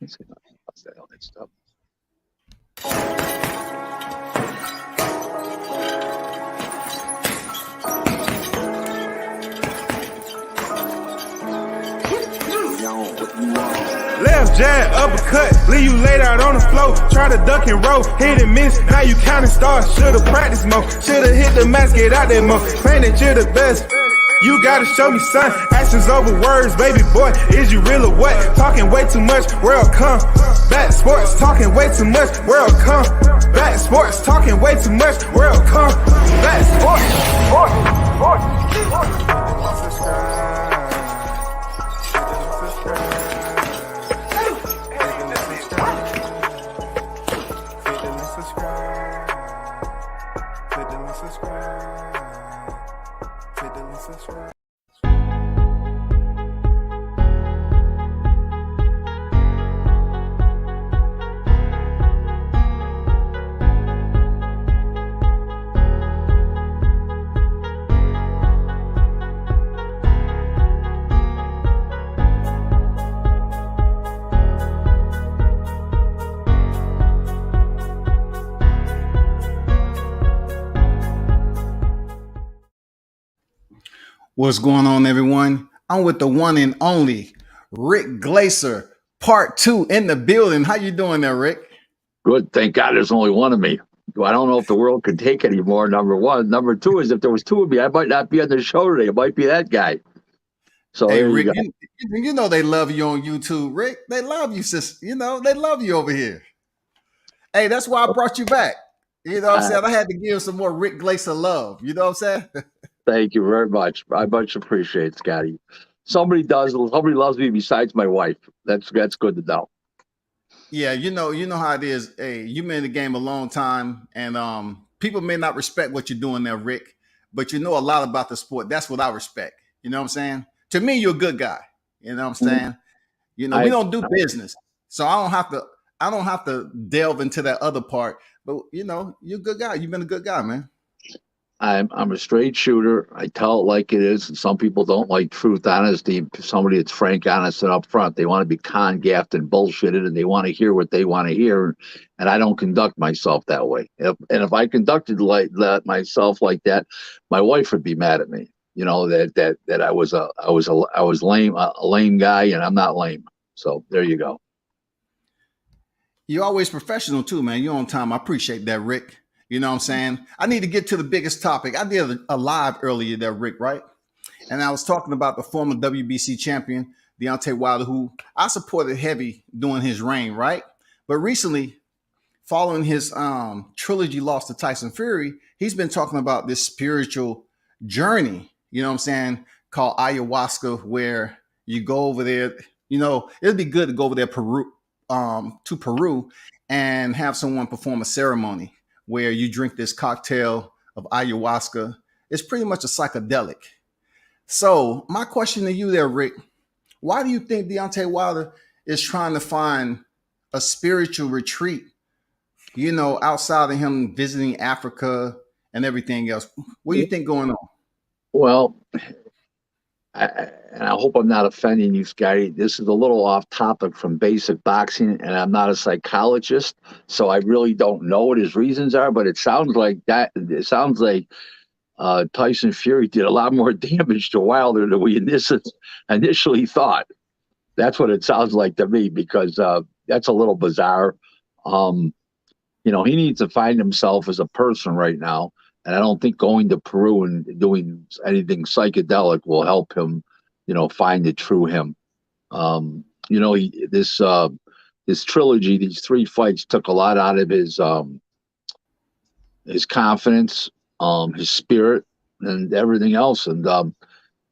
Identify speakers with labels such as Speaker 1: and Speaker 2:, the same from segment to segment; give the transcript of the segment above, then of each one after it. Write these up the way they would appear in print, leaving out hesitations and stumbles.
Speaker 1: What's that all that stuff?
Speaker 2: Left jab, uppercut, leave you laid out on the floor. Try to duck and roll, hit and miss. Now you counting stars. Should've practiced more. Should've hit the mask, get out there more. Man, that you're the best. You gotta show me, son. Actions over words, baby boy. Is you real or what? Talking way too much, world come. Back sports, talking way too much, world come. Back sports, talking way too much, world come. Back
Speaker 3: What's going on, everyone? I'm with the one and only Rick Glaser, part 2 in the building. How you doing there, Rick?
Speaker 1: Good. Thank God there's only one of me. I don't know if the world could take any more, number one. Number two is if there was two of me, I might not be on the show today. It might be that guy. So
Speaker 3: hey,
Speaker 1: there
Speaker 3: Rick,
Speaker 1: you go.
Speaker 3: you know they love you on YouTube, Rick. They love you, sis. You know, they love you over here. Hey, that's why I brought you back. You know what I'm saying? I had to give some more Rick Glaser love. You know what I'm saying?
Speaker 1: Thank you very much. I much appreciate it, Scotty. Somebody does. Somebody loves me besides my wife. That's good to know.
Speaker 3: Yeah, you know how it is. Hey, you've been in the game a long time, and people may not respect what you're doing there, Rick, but you know a lot about the sport. That's what I respect. You know what I'm saying? To me, you're a good guy. You know what I'm saying? You know, we don't do business, so I don't have to delve into that other part. But you know, you're a good guy. You've been a good guy, man.
Speaker 1: I'm a straight shooter. I tell it like it is. And some people don't like truth, honesty. Somebody that's frank, honest, and upfront. They want to be con-gaffed and bullshitted, and they want to hear what they want to hear. And I don't conduct myself that way. If I conducted like that myself like that, my wife would be mad at me. You know that I was lame, a lame guy, and I'm not lame. So there you go.
Speaker 3: You're always professional too, man. You're on time. I appreciate that, Rick. You know what I'm saying? I need to get to the biggest topic. I did a live earlier there, Rick, right? And I was talking about the former WBC champion, Deontay Wilder, who I supported heavy during his reign, right? But recently, following his trilogy loss to Tyson Fury, he's been talking about this spiritual journey, you know what I'm saying, called ayahuasca, where you go over there. You know, it'd be good to go over there to Peru and have someone perform a ceremony where you drink this cocktail of ayahuasca. It's pretty much a psychedelic. So my question to you there, Rick, why do you think Deontay Wilder is trying to find a spiritual retreat, you know, outside of him visiting Africa and everything else? What do you think going on?
Speaker 1: Well, and I hope I'm not offending you, Scotty. This is a little off topic from basic boxing, and I'm not a psychologist, so I really don't know what his reasons are. But it sounds like Tyson Fury did a lot more damage to Wilder than we initially thought. That's what it sounds like to me, because that's a little bizarre. You know, he needs to find himself as a person right now. And I don't think going to Peru and doing anything psychedelic will help him, you know, find the true him. You know, this trilogy, these 3 fights took a lot out of his confidence, his spirit, and everything else. And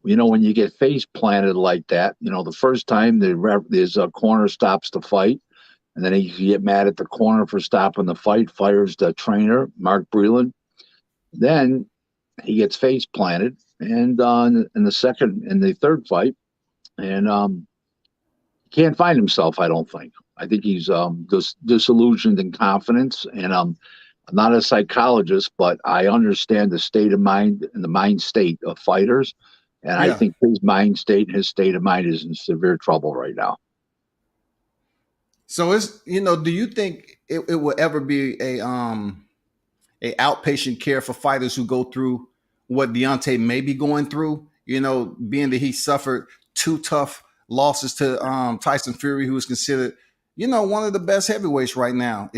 Speaker 1: you know, when you get face planted like that, you know, the first time there's a corner stops the fight, and then you get mad at the corner for stopping the fight, fires the trainer, Mark Breland. Then he gets face planted, and in the third fight, and can't find himself. I don't think. I think he's disillusioned in confidence, and I'm not a psychologist, but I understand the state of mind and the mind state of fighters, and I think his mind state, his state of mind, is in severe trouble right now.
Speaker 3: So it's, do you think it will ever be a outpatient care for fighters who go through what Deontay may be going through? Being that he suffered two tough losses to Tyson Fury, who is considered, one of the best heavyweights right now.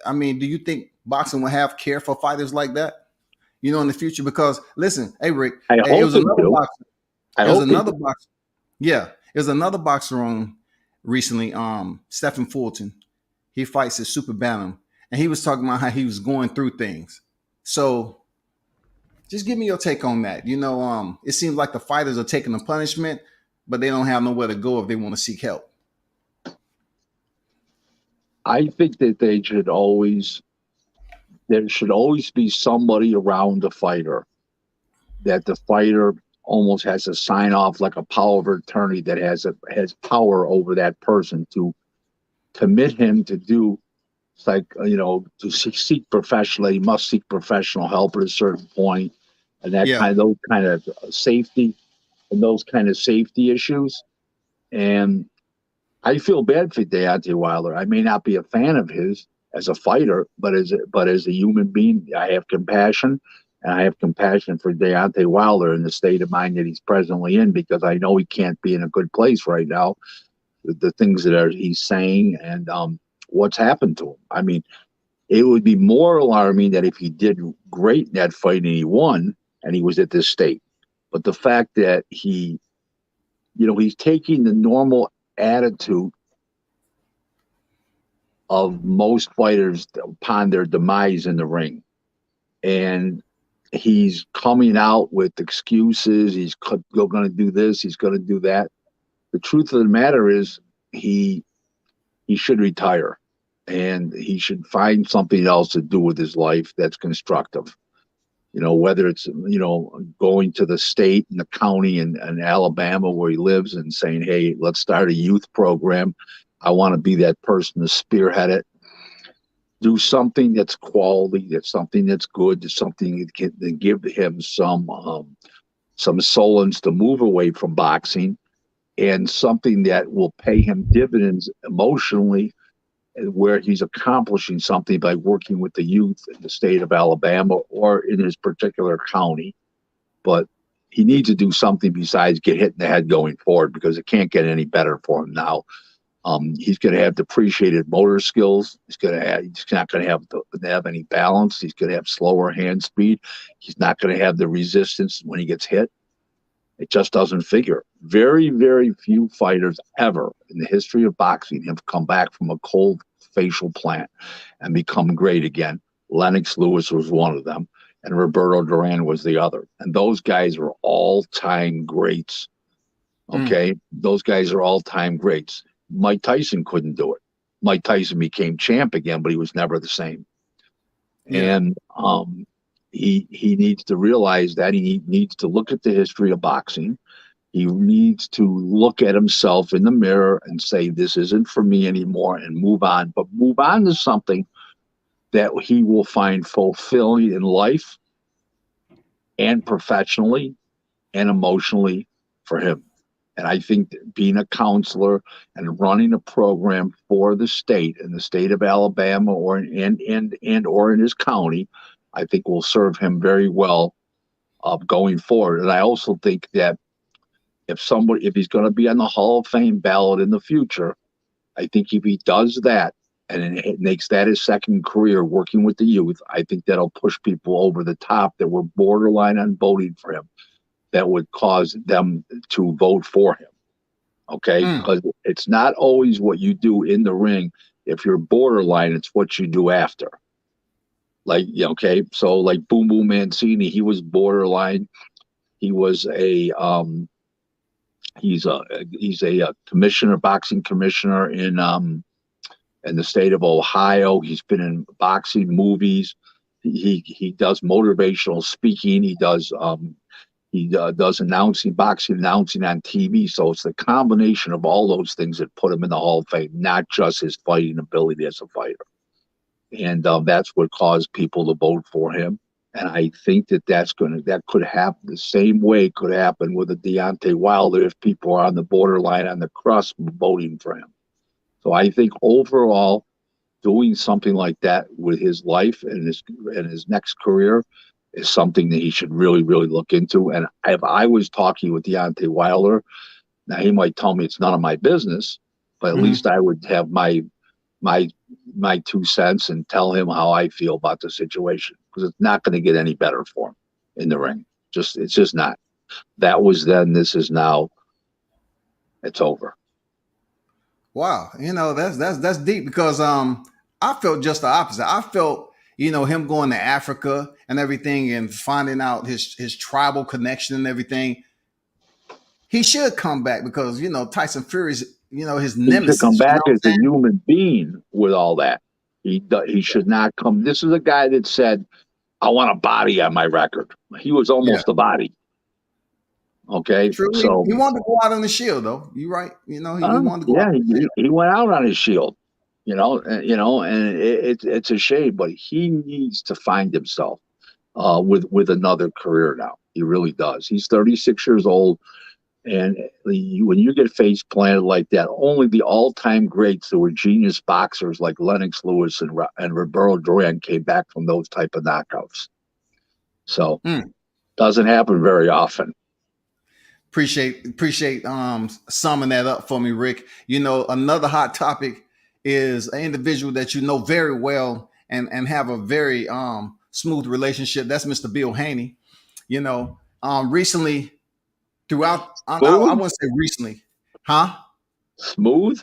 Speaker 3: I mean, do you think boxing will have care for fighters like that? In the future? Because listen, hey Rick,
Speaker 1: I
Speaker 3: it
Speaker 1: hope
Speaker 3: was
Speaker 1: they
Speaker 3: another
Speaker 1: do.
Speaker 3: boxer.
Speaker 1: I
Speaker 3: It was
Speaker 1: hope they
Speaker 3: another
Speaker 1: do.
Speaker 3: boxer. Yeah, there's another boxer on recently, Stephen Fulton. He fights at Super Bantam, and he was talking about how he was going through things. So just give me your take on that. It seems like the fighters are taking the punishment, but they don't have nowhere to go if they want to seek help.
Speaker 1: I think that there should always be somebody around the fighter, that the fighter almost has to sign off like a power of attorney, that has power over that person to commit him to do, like, to seek professional. He must seek professional help at a certain point, and
Speaker 3: Yeah,
Speaker 1: those kind of safety and those kind of safety issues. And I feel bad for Deontay Wilder. I may not be a fan of his as a fighter, but as a human being, I have compassion, and I have compassion for Deontay Wilder in the state of mind that he's presently in, because I know he can't be in a good place right now. The things he's saying, and what's happened to him. I mean, it would be more alarming that if he did great in that fight and he won and he was at this state. But the fact that he's taking the normal attitude of most fighters upon their demise in the ring. And he's coming out with excuses. He's going to do this. He's going to do that. The truth of the matter is, he should retire, and he should find something else to do with his life that's constructive. Whether it's, going to the state and the county in Alabama where he lives and saying, hey, let's start a youth program. I want to be that person to spearhead it. Do something that's quality, that's something that's good, that's something that can give him some solace to move away from boxing, and something that will pay him dividends emotionally, where he's accomplishing something by working with the youth in the state of Alabama or in his particular county. But he needs to do something besides get hit in the head going forward, because it can't get any better for him now. He's going to have depreciated motor skills. He's not going to have any balance. He's going to have slower hand speed. He's not going to have the resistance when he gets hit. It just doesn't figure. Very, very few fighters ever in the history of boxing have come back from a cold facial plant and become great again. Lennox Lewis was one of them, and Roberto Duran was the other. And those guys are all-time greats. Okay? Those guys are all-time greats. Mike Tyson couldn't do it. Mike Tyson became champ again, but he was never the same.
Speaker 3: yeah.
Speaker 1: And he needs to realize that. He needs to look at the history of boxing. He needs to look at himself in the mirror and say, this isn't for me anymore, and move on. But move on to something that he will find fulfilling in life and professionally and emotionally for him. And I think that being a counselor and running a program for the state, in the state of Alabama or in his county, I think will serve him very well going forward. And I also think that if he's going to be on the Hall of Fame ballot in the future, I think if he does that and it makes that his second career working with the youth, I think that'll push people over the top that were borderline on voting for him, that would cause them to vote for him. Okay? Because it's not always what you do in the ring. If you're borderline, it's what you do after. Like, okay, so like Boom Boom Mancini, he was borderline. He was he's a commissioner, boxing commissioner in the state of Ohio. He's been in boxing movies. He does motivational speaking. He does boxing announcing on TV. So it's the combination of all those things that put him in the Hall of Fame, not just his fighting ability as a fighter. And that's what caused people to vote for him. And I think that could happen the same way could happen with a Deontay Wilder if people are on the borderline, on the crust, voting for him. So I think overall, doing something like that with his life and his next career is something that he should really, really look into. And if I was talking with Deontay Wilder, now he might tell me it's none of my business, but at
Speaker 3: Mm-hmm.
Speaker 1: least I would have my my 2 cents and tell him how I feel about the situation, because it's not going to get any better for him in the ring. It's just not. That was then. This is now. It's over.
Speaker 3: Wow, that's deep because I felt just the opposite. I felt him going to Africa and everything and finding out his tribal connection and everything. He should come back because Tyson Fury's his
Speaker 1: He should come
Speaker 3: nemesis. You know
Speaker 1: back
Speaker 3: what
Speaker 1: as a
Speaker 3: I'm saying?
Speaker 1: human being with all that. He should not come. This is a guy that said, "I want a body on my record." He was
Speaker 3: Yeah,
Speaker 1: almost a body. Okay,
Speaker 3: true.
Speaker 1: so
Speaker 3: He wanted to go out on the Shield though. You're right. He wanted to go out
Speaker 1: yeah,
Speaker 3: on the Shield.
Speaker 1: he went out on his shield. And it's a shame, but he needs to find himself with another career now. He really does. He's 36 years old. And when you get face planted like that, only the all-time greats that were genius boxers like Lennox Lewis and Roberto Duran came back from those type of knockouts. So
Speaker 3: Mm.
Speaker 1: doesn't happen very often.
Speaker 3: Appreciate summing that up for me, Rick. Another hot topic is an individual that you know very well and have a very smooth relationship. That's Mr. Bill Haney. Recently throughout I
Speaker 1: Smooth,
Speaker 3: wouldn't say recently, huh?
Speaker 1: smooth,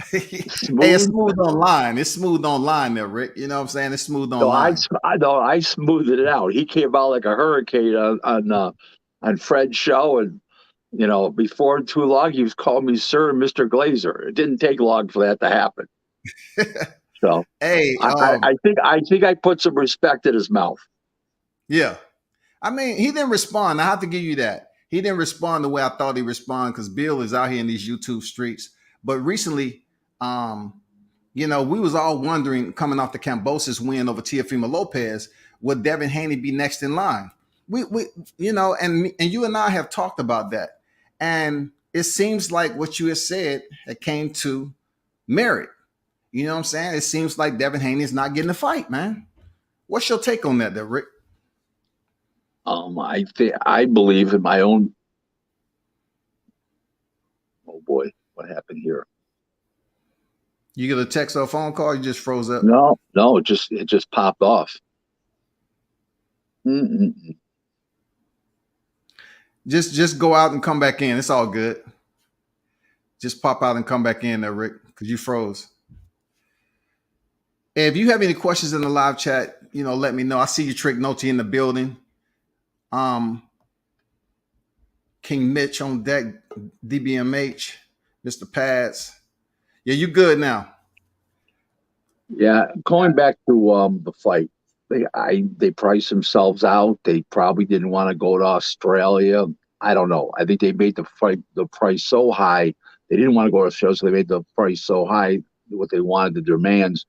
Speaker 3: Hey, it's
Speaker 1: smooth.
Speaker 3: smooth online. It's smooth online there, Rick. You know what I'm saying? It's smooth
Speaker 1: No,
Speaker 3: online.
Speaker 1: I smoothed it out. He came out like a hurricane on Fred's show, and before too long, he was calling me Sir and Mr. Glaser. It didn't take long for that to happen. So
Speaker 3: Hey,
Speaker 1: I think I put some respect in his mouth.
Speaker 3: yeah. I mean, he didn't respond. I have to give you that. He didn't respond the way I thought he'd respond because Bill is out here in these YouTube streets. But recently, we was all wondering coming off the Cambosis win over Teofimo Lopez, would Devin Haney be next in line? We and you and I have talked about that. And it seems like what you had said it came to merit. You know what I'm saying? It seems like Devin Haney is not getting a fight, man. What's your take on that, there, Rick?
Speaker 1: I believe in my own. Oh boy, what happened here?
Speaker 3: You get a text or a phone call, you just froze up.
Speaker 1: No, it just popped off. Mm-mm.
Speaker 3: Just go out and come back in. It's all good. Just pop out and come back in there, Rick, because you froze. If you have any questions in the live chat, let me know. I see you, Trick Noty, in the building. King Mitch on deck, DBMH, Mr. Pads. Yeah, you good now.
Speaker 1: Yeah, going back to the fight, they priced themselves out. They probably didn't want to go to Australia. I don't know. I think they made the price so high. They didn't want to go to Australia, so they made the price so high, what they wanted, the demands,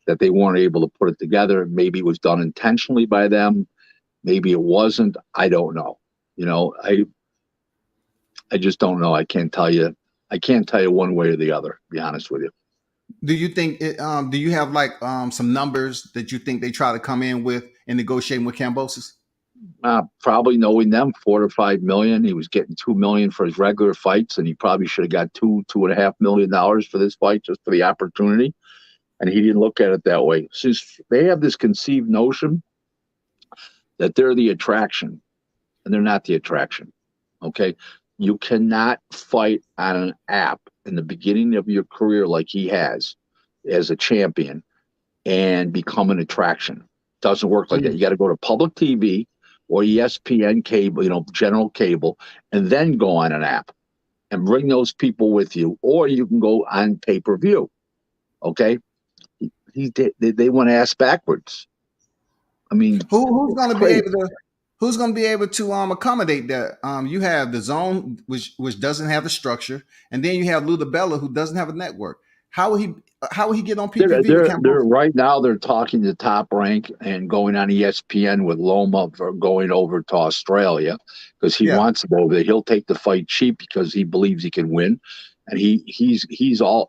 Speaker 1: that they weren't able to put it together. Maybe it was done intentionally by them. Maybe it wasn't. I don't know. I just don't know. I can't tell you. I can't tell you one way or the other, to be honest with you.
Speaker 3: Do you think do you have like some numbers that you think they try to come in with and negotiating with Cambosis?
Speaker 1: Probably knowing them, 4 to 5 million. He was getting 2 million for his regular fights, and he probably should have got $2.5 million for this fight just for the opportunity. And he didn't look at it that way. Since they have this conceived notion that they're the attraction, and they're not the attraction. Okay, you cannot fight on an app in the beginning of your career like he has as a champion and become an attraction. Doesn't work like that. You got to go to public TV or ESPN cable, general cable, and then go on an app and bring those people with you, or you can go on pay-per-view. Okay, they want to ask backwards. I mean,
Speaker 3: Who's
Speaker 1: it's
Speaker 3: going to be
Speaker 1: crazy.
Speaker 3: able to? Who's going to be able to accommodate that? You have the Zone, which doesn't have the structure, and then you have Ludabella, who doesn't have a network. How will he get on PPV with
Speaker 1: They're
Speaker 3: Cambosis?
Speaker 1: right now. They're talking to Top Rank and going on ESPN with Loma for going over to Australia because he
Speaker 3: Yeah.
Speaker 1: wants to go over there. He'll take the fight cheap because he believes he can win, and he's all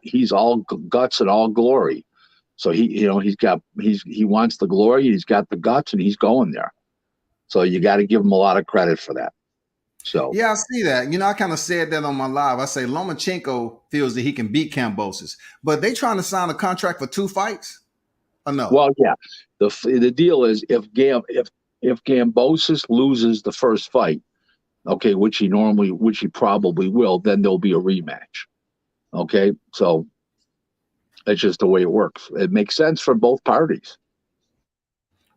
Speaker 1: guts and all glory. So he wants the glory. He's got the guts, and he's going there. So you got to give him a lot of credit for that. So
Speaker 3: Yeah, I see that. I kind of said that on my live. I say Lomachenko feels that he can beat Kambosos, but they trying to sign a contract for 2 fights? Or no?
Speaker 1: well, yeah. The deal is if Gambosis loses the first fight, okay, which he probably will, then there'll be a rematch. Okay, so that's just the way it works. It makes sense for both parties.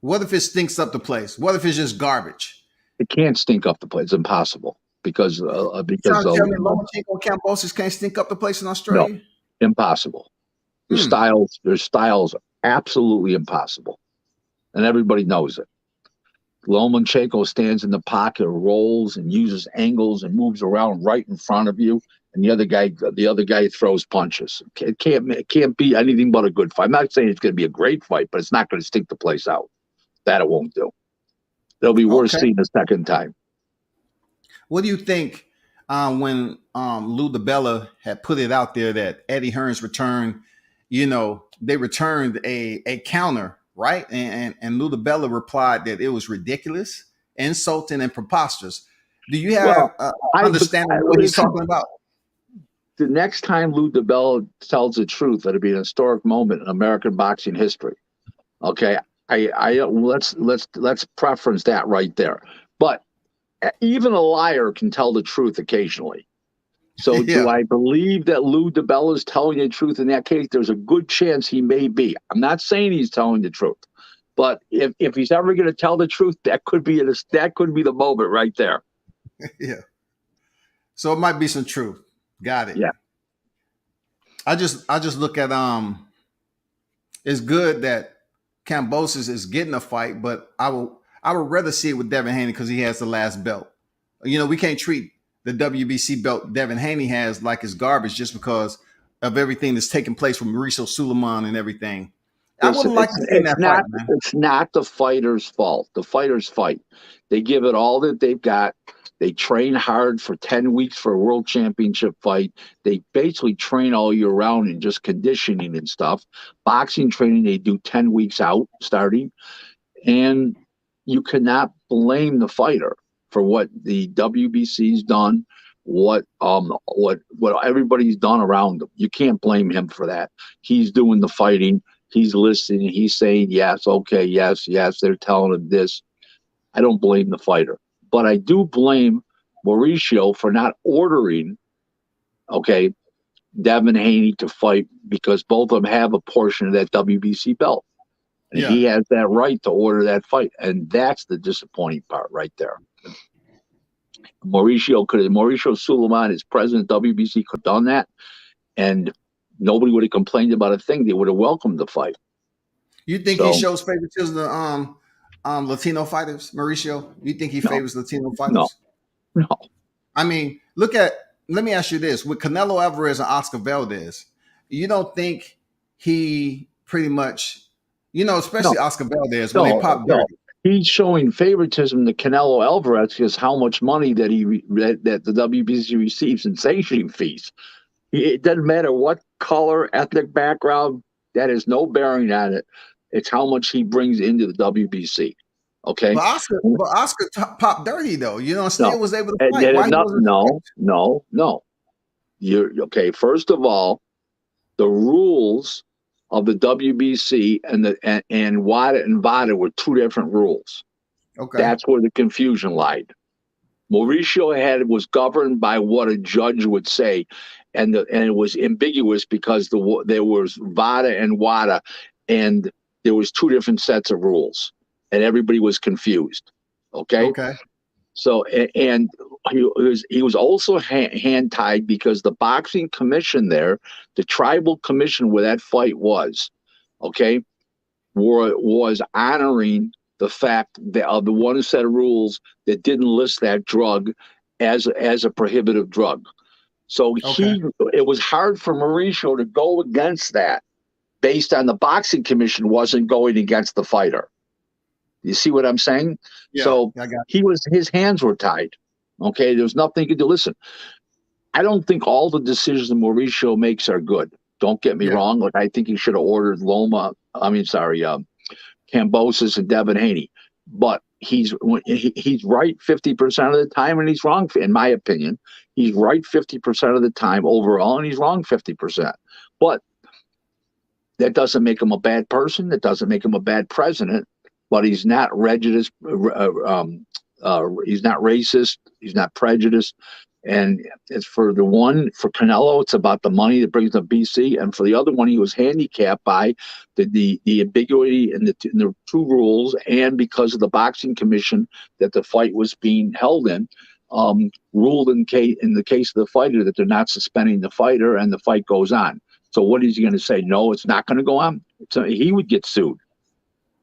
Speaker 3: What if it stinks up the place? What if it's just garbage?
Speaker 1: It can't stink up the place. It's impossible because
Speaker 3: You trying to tell me Lomachenko and Kambosos can't stink up the place in
Speaker 1: no,
Speaker 3: Australia?
Speaker 1: impossible. Their styles are absolutely impossible, and everybody knows it. Lomachenko stands in the pocket, rolls and uses angles and moves around right in front of you, and the other guy throws punches. It can't be anything but a good fight. I'm not saying it's going to be a great fight, but it's not going to stink the place out. That it won't do. It'll be worth seeing the second time.
Speaker 3: What do you think when Lou DiBella had put it out there that Eddie Hearn's returned? They returned a counter, right? And Lou DiBella replied that it was ridiculous, insulting, and preposterous. Do you have understanding of what he's talking about?
Speaker 1: The next time Lou DiBella tells the truth, it'll be an historic moment in American boxing history. Okay, let's preference that right there. But even a liar can tell the truth occasionally. So
Speaker 3: Yeah.
Speaker 1: do I believe that Lou DiBella is telling the truth in that case? There's a good chance he may be. I'm not saying he's telling the truth, but if he's ever going to tell the truth, that could be the moment right there.
Speaker 3: Yeah. So it might be some truth. Got it.
Speaker 1: Yeah.
Speaker 3: I just look at it's good that Kambosos is getting a fight, but I would rather see it with Devin Haney because he has the last belt. We can't treat the WBC belt Devin Haney has like it's garbage just because of everything that's taking place with Mauricio Suleiman and everything. I wouldn't like to see that fight, man.
Speaker 1: It's not the fighter's fault. The fighters fight. They give it all that they've got. They train hard for 10 weeks for a world championship fight. They basically train all year round in just conditioning and stuff. Boxing training, they do 10 weeks out starting. And you cannot blame the fighter for what the WBC's done, what everybody's done around them. You can't blame him for that. He's doing the fighting. He's listening. He's saying, yes, okay, yes. They're telling him this. I don't blame the fighter. But I do blame Mauricio for not ordering, Devin Haney to fight because both of them have a portion of that WBC belt. And he has that right to order that fight. And that's the disappointing part right there. Mauricio Suleiman, as president of WBC, could have done that. And nobody would have complained about a thing. They would have welcomed the fight.
Speaker 3: You think he shows favoritism to Latino fighters, Mauricio? You think he favors Latino fighters?
Speaker 1: No.
Speaker 3: I mean, let me ask you this. With Canelo Alvarez and Oscar Valdez, you don't think he pretty much, especially Oscar Valdez, when they pop dirty.
Speaker 1: He's showing favoritism to Canelo Alvarez because how much money that the WBC receives in sanctioning fees. It doesn't matter what color, ethnic background, that has no bearing on it. It's how much he brings into the WBC. Okay.
Speaker 3: But Oscar popped dirty though. Still was able to fight.
Speaker 1: No. You're okay. First of all, the rules of the WBC and WADA and VADA were two different rules.
Speaker 3: Okay.
Speaker 1: That's where the confusion lied. Mauricio was governed by what a judge would say, and it was ambiguous because there was VADA and WADA, and there was two different sets of rules, and everybody was confused. Okay. So and he was also hand tied because the boxing commission there, the tribal commission where that fight was honoring the fact that of the one set of rules that didn't list that drug as a prohibitive drug. So it was hard for Mauricio to go against that based on the boxing commission wasn't going against the fighter. You see what I'm saying? Yeah, so his hands were tied. Okay, there's nothing he could do. Listen, I don't think all the decisions that Mauricio makes are good. Don't get me
Speaker 3: Yeah.
Speaker 1: wrong. Like I think he should have ordered Loma. I mean, sorry, Cambosis and Devin Haney. But he's right 50% of the time, and he's wrong. In my opinion, he's right 50% of the time overall, and he's wrong 50%. But that doesn't make him a bad person. That doesn't make him a bad president. But he's not prejudiced. He's not racist. He's not prejudiced. And it's for the one for Canelo, it's about the money that brings the BC, and for the other one, he was handicapped by the ambiguity in the two rules, and because of the boxing commission that the fight was being held in, ruled in the case of the fighter that they're not suspending the fighter, and the fight goes on. So what is he going to say? No, it's not going to go on. So he would get sued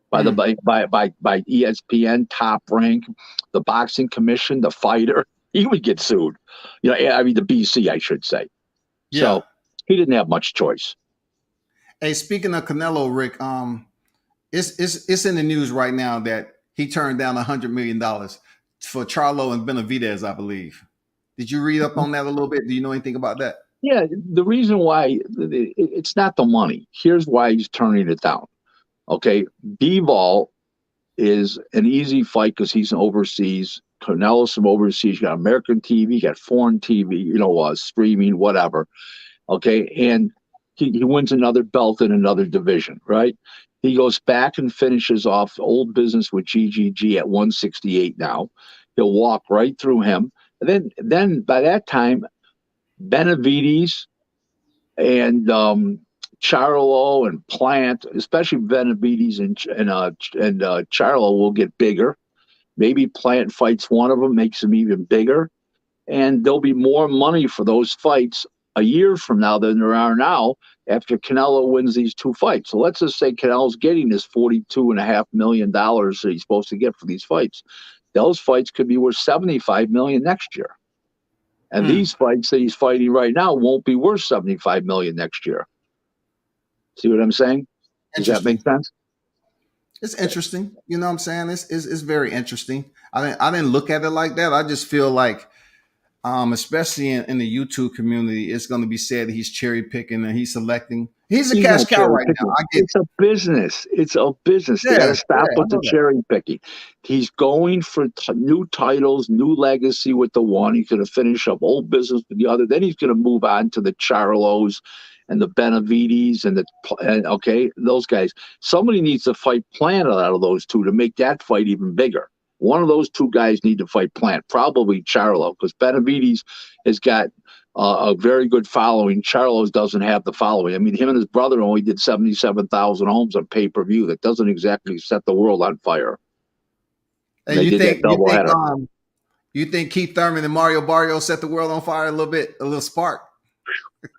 Speaker 1: by the by ESPN, Top Rank, the boxing commission, the fighter. He would get sued. I mean the BC, I should say.
Speaker 3: Yeah.
Speaker 1: So he didn't have much choice.
Speaker 3: Hey, speaking of Canelo, Rick, it's in the news right now that he turned down $100 million for Charlo and Benavidez, I believe. Did you read up on that a little bit? Do you know anything about that?
Speaker 1: Yeah, the reason why it's not the money. Here's why he's turning it down. Okay, Bivol is an easy fight because he's overseas. Canelo's from overseas. You got American TV, you got foreign TV, streaming, whatever. Okay, and he wins another belt in another division, right? He goes back and finishes off old business with GGG at 168 now. He'll walk right through him. And then by that time, Benavides and Charlo and Plant, especially Benavides and Charlo, will get bigger. Maybe Plant fights one of them, makes them even bigger. And there'll be more money for those fights a year from now than there are now after Canelo wins these two fights. So let's just say Canelo's getting this $42.5 million that he's supposed to get for these fights. Those fights could be worth $75 million next year. And these fights that he's fighting right now won't be worth $75 million next year. See what I'm saying? Does that make sense?
Speaker 3: It's interesting. You know what I'm saying? It's very interesting. I didn't look at it like that. I just feel like, especially in the YouTube community, it's going to be said that he's cherry picking and he's selecting. He's a cash cow right now.
Speaker 1: It's a business. It's a business. They got to stop with the cherry picking. He's going for new titles, new legacy with the one. He's going to finish up old business with the other. Then he's going to move on to the Charlos and the Benavides and those guys. Somebody needs to fight Plant out of those two to make that fight even bigger. One of those two guys need to fight Plant, probably Charlo, because Benavides has got a very good following. Charlo doesn't have the following. I mean, him and his brother only did 77,000 homes on pay-per-view. That doesn't exactly set the world on fire.
Speaker 3: And you think Keith Thurman and Mario Barrios set the world on fire a little spark?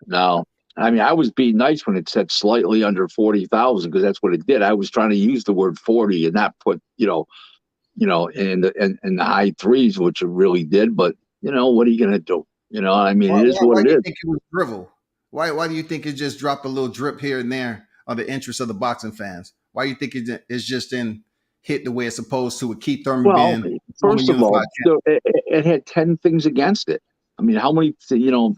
Speaker 1: No. I mean, I was being nice when it said slightly under 40,000 because that's what it did. I was trying to use the word 40 and not put, in the high threes, which it really did. But what are you going to do? I mean, it is what it is.
Speaker 3: Why do you think it was drivel? Why do you think it just dropped a little drip here and there on the interest of the boxing fans? Why do you think it's just didn't hit the way it's supposed to with Keith Thurman being?
Speaker 1: First of all, it had 10 things against it. I mean, how many?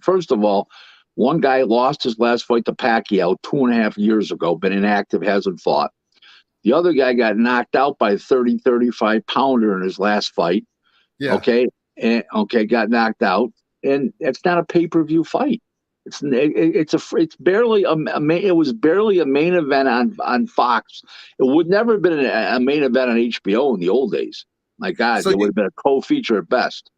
Speaker 1: First of all, one guy lost his last fight to Pacquiao 2.5 years ago, been inactive, hasn't fought. The other guy got knocked out by a 35 pounder in his last fight. Yeah. Okay. Got knocked out. And it's not a pay-per-view fight. It was barely a main event on Fox. It would never have been a main event on HBO in the old days. My God, it would have been a co-feature at best.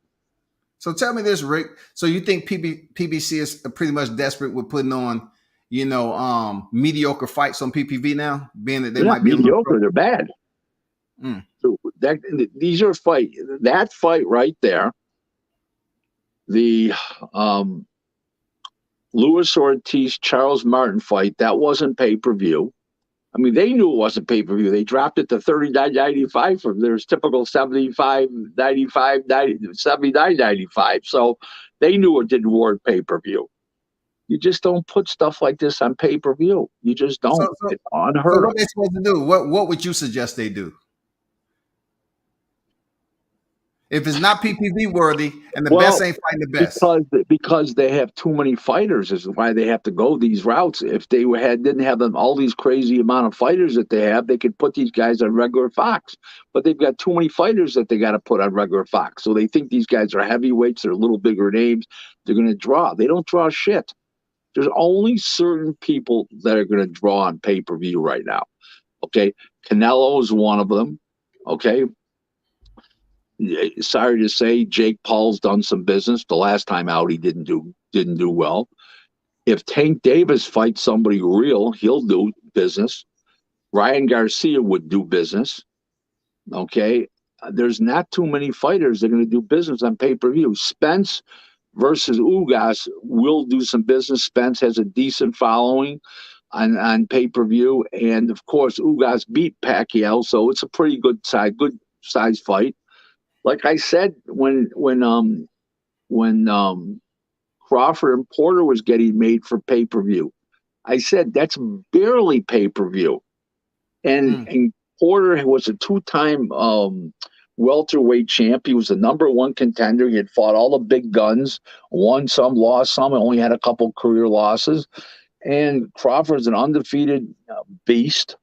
Speaker 3: So tell me this, Rick. So you think PBC is pretty much desperate with putting on, mediocre fights on PPV now, being that they might be
Speaker 1: mediocre, they're bad. So these are that fight right there. The Luis Ortiz Charles Martin fight, that wasn't pay-per-view. I mean, they knew it wasn't pay-per-view. They dropped it to $39.95 from their typical $75.95, $79.95. So they knew it didn't warrant pay-per-view. You just don't put stuff like this on pay-per-view. You just don't. It's unheard of.
Speaker 3: What are they supposed to do? What would you suggest they do? If it's not PPV worthy and the best
Speaker 1: Well,
Speaker 3: ain't fighting the best.
Speaker 1: because they have too many fighters is why they have to go these routes. If they didn't have them all these crazy amount of fighters that they have, they could put these guys on regular Fox. But they've got too many fighters that they got to put on regular Fox. So they think these guys are heavyweights. They're a little bigger names. They're going to draw. They don't draw shit. There's only certain people that are going to draw on pay-per-view right now. Okay, Canelo is one of them. Okay, sorry to say, Jake Paul's done some business. The last time out, he didn't do well. If Tank Davis fights somebody real, he'll do business. Ryan Garcia would do business. Okay, there's not too many fighters that are going to do business on pay-per-view. Spence versus Ugas will do some business. Spence has a decent following on pay-per-view, and of course, Ugas beat Pacquiao, so it's a pretty good size fight. Like I said, when Crawford and Porter was getting made for pay-per-view, I said that's barely pay-per-view. And Porter was a two-time welterweight champ. He was the number one contender. He had fought all the big guns, won some, lost some, only had a couple career losses. And Crawford's an undefeated beast.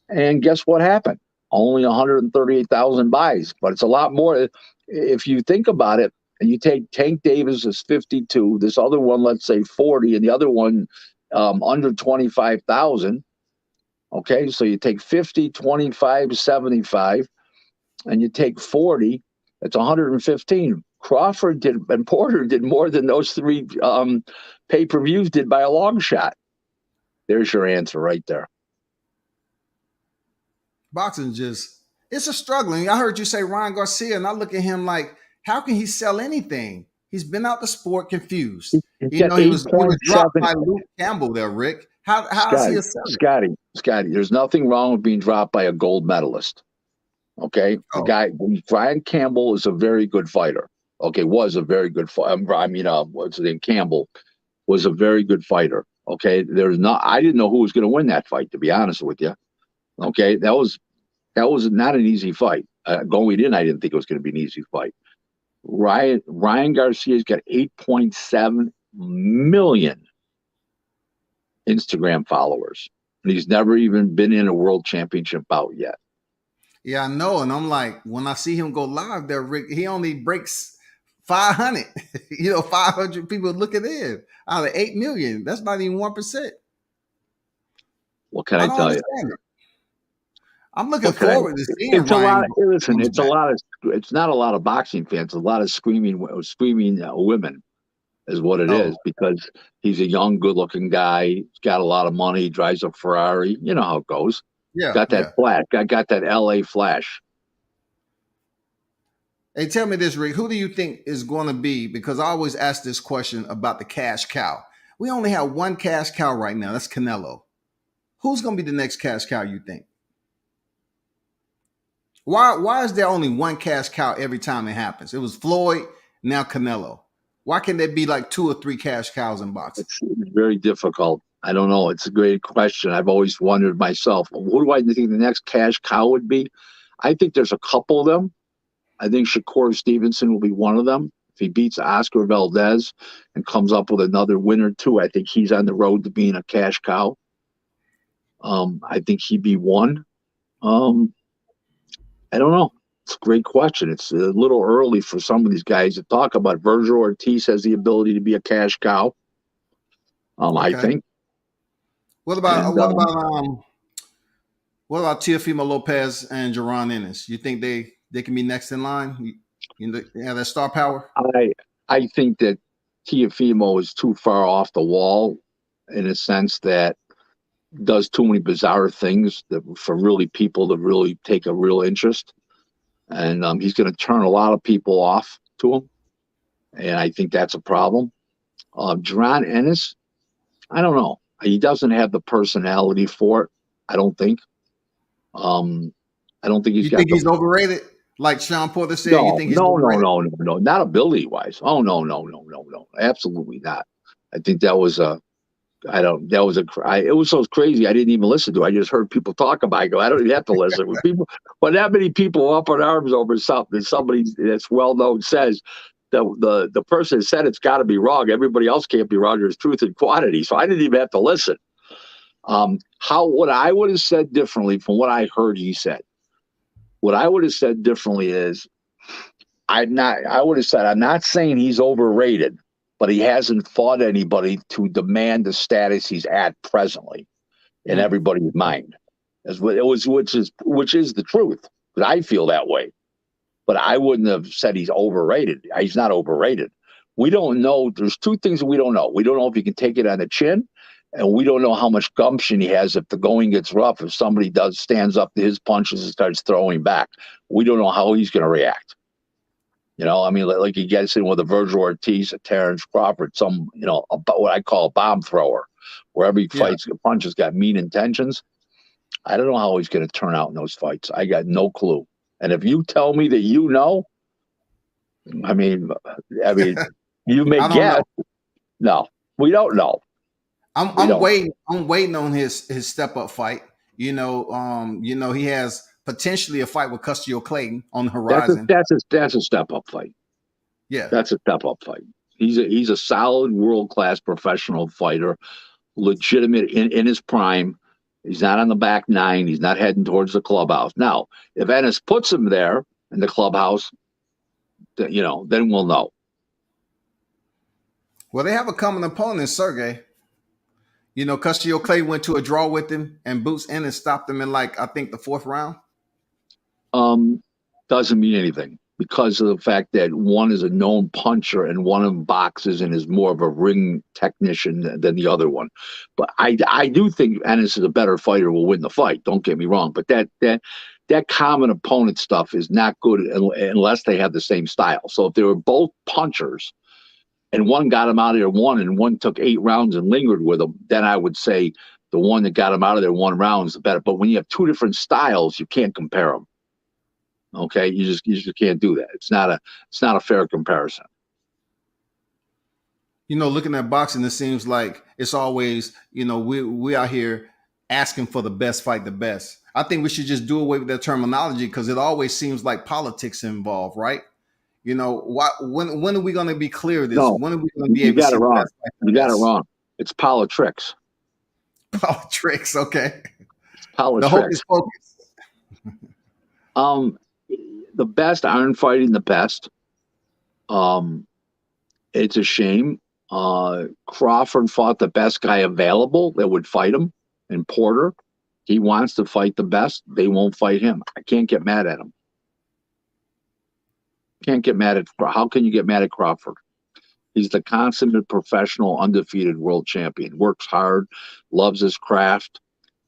Speaker 1: And guess what happened? Only 138,000 buys, but it's a lot more. If you think about it, and you take Tank Davis as 52, this other one, let's say 40, and the other one under 25,000. Okay, so you take 50, 25, 75, and you take 40, that's 115. Crawford did, and Porter did more than those three pay-per-views did by a long shot. There's your answer right there.
Speaker 3: Boxing it's a struggling. I heard you say Ryan Garcia, and I look at him like, how can he sell anything? He's been out the sport confused. He was dropped by Luke Campbell there, Rick. How is he a seller?
Speaker 1: Scotty, there's nothing wrong with being dropped by a gold medalist. Okay? The guy, Brian Campbell is a very good fighter. Okay, was a very good fighter. What's his name? Campbell was a very good fighter. Okay, I didn't know who was going to win that fight, to be honest with you. Okay, that was not an easy fight. Going in, I didn't think it was going to be an easy fight. Ryan Garcia's got 8.7 million Instagram followers, and he's never even been in a world championship bout yet.
Speaker 3: Yeah, I know, and I'm like, when I see him go live there, Rick, he only breaks 500. 500 people looking in out of 8 million. That's not even 1%.
Speaker 1: What can I tell you?
Speaker 3: I'm looking forward to seeing.
Speaker 1: It's Ryan. Listen, it's not a lot of boxing fans. A lot of screaming women is what it is, because he's a young, good-looking guy. He's got a lot of money. Drives a Ferrari. You know how it goes. Yeah, got that flash. I got that LA flash.
Speaker 3: Hey, tell me this, Rick. Who do you think is going to be? Because I always ask this question about the cash cow. We only have one cash cow right now. That's Canelo. Who's going to be the next cash cow, you think? Why is there only one cash cow every time it happens? It was Floyd, now Canelo. Why can't there be like 2 or 3 cash cows in boxing?
Speaker 1: It's very difficult. I don't know. It's a great question. I've always wondered myself, who do I think the next cash cow would be? I think there's a couple of them. I think Shakur Stevenson will be one of them. If he beats Oscar Valdez and comes up with another win or two, I think he's on the road to being a cash cow. I think he'd be one. I don't know. It's a great question. It's a little early for some of these guys to talk about. Virgil Ortiz has the ability to be a cash cow. I think.
Speaker 3: What about Teofimo Lopez and Jaron Ennis? You think they can be next in line? They have that star power?
Speaker 1: I think that Teofimo is too far off the wall in a sense that does too many bizarre things for really people to really take a real interest. And he's going to turn a lot of people off to him. And I think that's a problem. Jaron Ennis, I don't know. He doesn't have the personality for it, I don't think. I don't think he's
Speaker 3: he's overrated? Like Sean Porter said,
Speaker 1: no,
Speaker 3: you think he's overrated?
Speaker 1: No, not ability-wise. Oh, no. Absolutely not. I think that was I don't. That was it was so crazy. I didn't even listen to it. I just heard people talk about it. I go, I don't even have to listen. When that many people up in arms over something, somebody that's well known says the person said it's got to be wrong. Everybody else can't be wrong. There's truth in quantity. So I didn't even have to listen. What I would have said differently from what I heard he said. What I would have said differently is I would have said I'm not saying he's overrated, but he hasn't fought anybody to demand the status he's at presently in everybody's mind. Which is the truth. Because I feel that way. But I wouldn't have said he's overrated. He's not overrated. We don't know. There's two things that we don't know. We don't know if he can take it on the chin, and we don't know how much gumption he has if the going gets rough. If somebody stands up to his punches and starts throwing back, we don't know how he's going to react. I mean, like he gets in with a Virgil Ortiz, a Terrence Crawford, what I call a bomb thrower, where every punch has got mean intentions. I don't know how he's going to turn out in those fights. I got no clue. And if you tell me that I mean, you may guess. No, we don't know.
Speaker 3: I'm waiting on his step up fight. He has potentially a fight with Custio Clayton on the horizon.
Speaker 1: That's a step up fight.
Speaker 3: Yeah,
Speaker 1: that's a step up fight. He's a solid world class professional fighter, legitimate in his prime. He's not on the back nine. He's not heading towards the clubhouse. Now, if Ennis puts him there in the clubhouse, then we'll know.
Speaker 3: Well, they have a common opponent, Sergey. Custio Clay went to a draw with him, and Boots Ennis stopped him in I think the 4th round.
Speaker 1: Doesn't mean anything because of the fact that one is a known puncher and one of them boxes and is more of a ring technician than the other one. But I do think Ennis is a better fighter, will win the fight. Don't get me wrong. But that common opponent stuff is not good unless they have the same style. So if they were both punchers and one got him out of there and one took 8 rounds and lingered with him, then I would say the one that got him out of there 1 round is the better. But when you have 2 different styles, you can't compare them. Okay, you just can't do that. It's not a fair comparison.
Speaker 3: Looking at boxing, it seems like it's always, we out here asking for the best fight, the best. I think we should just do away with that terminology because it always seems like politics involved, right? When are we going to be clear of this?
Speaker 1: No,
Speaker 3: when are we going to be able
Speaker 1: to see
Speaker 3: the
Speaker 1: wrong.
Speaker 3: best fight,
Speaker 1: You got it wrong. It's politics.
Speaker 3: Politics, okay.
Speaker 1: It's politics.
Speaker 3: The hocus pocus.
Speaker 1: The best aren't fighting the best. It's a shame. Crawford fought the best guy available that would fight him in Porter. He wants to fight the best. They won't fight him. I can't get mad at him. How can you get mad at Crawford? He's the consummate professional, undefeated world champion. Works hard, loves his craft,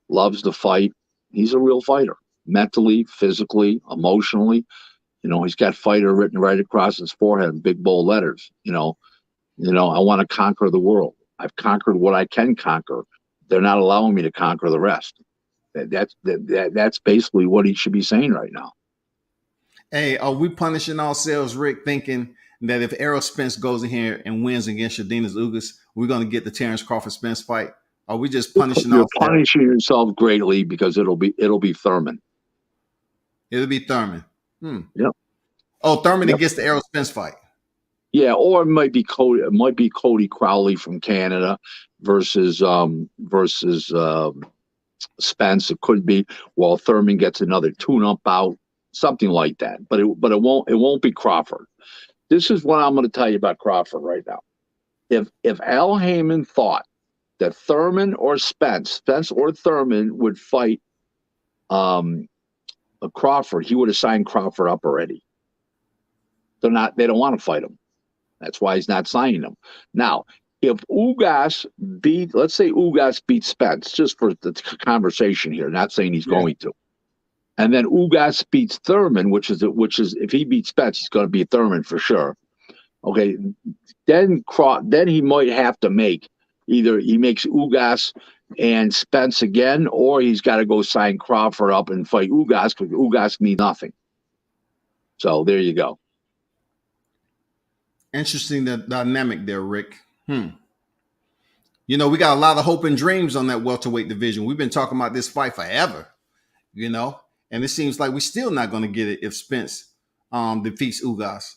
Speaker 1: loves to fight. He's a real fighter. Mentally, physically, emotionally, he's got fighter written right across his forehead in big bold letters. I want to conquer the world. I've conquered what I can conquer. They're not allowing me to conquer the rest. That's basically what he should be saying right now.
Speaker 3: Hey, are we punishing ourselves, Rick, thinking that if Errol Spence goes in here and wins against Shadinas Ugas, we're going to get the Terrence Crawford Spence fight? Are we just punishing ourselves?
Speaker 1: You're punishing yourself greatly because it'll be Thurman.
Speaker 3: It'll be Thurman.
Speaker 1: Yep.
Speaker 3: Oh, Thurman against the Errol Spence fight.
Speaker 1: Yeah, or it might be Cody. It might be Cody Crowley from Canada versus Spence. It could be while Thurman gets another tune-up bout, something like that. But it won't be Crawford. This is what I'm going to tell you about Crawford right now. If Al Heyman thought that Thurman or Spence or Thurman would fight Crawford, he would have signed Crawford up already. They don't want to fight him. That's why he's not signing him. Now, if let's say Ugas beats Spence, just for the conversation here, not saying he's going to. And then Ugas beats Thurman, which is if he beats Spence, he's going to beat Thurman for sure. Okay, then he might have to make either he makes Ugas and Spence again, or he's got to go sign Crawford up and fight Ugas because Ugas means nothing. So there you go.
Speaker 3: Interesting the dynamic there, Rick. You know, we got a lot of hope and dreams on that welterweight division. We've been talking about this fight forever, you know, and it seems like we're still not going to get it if Spence defeats Ugas.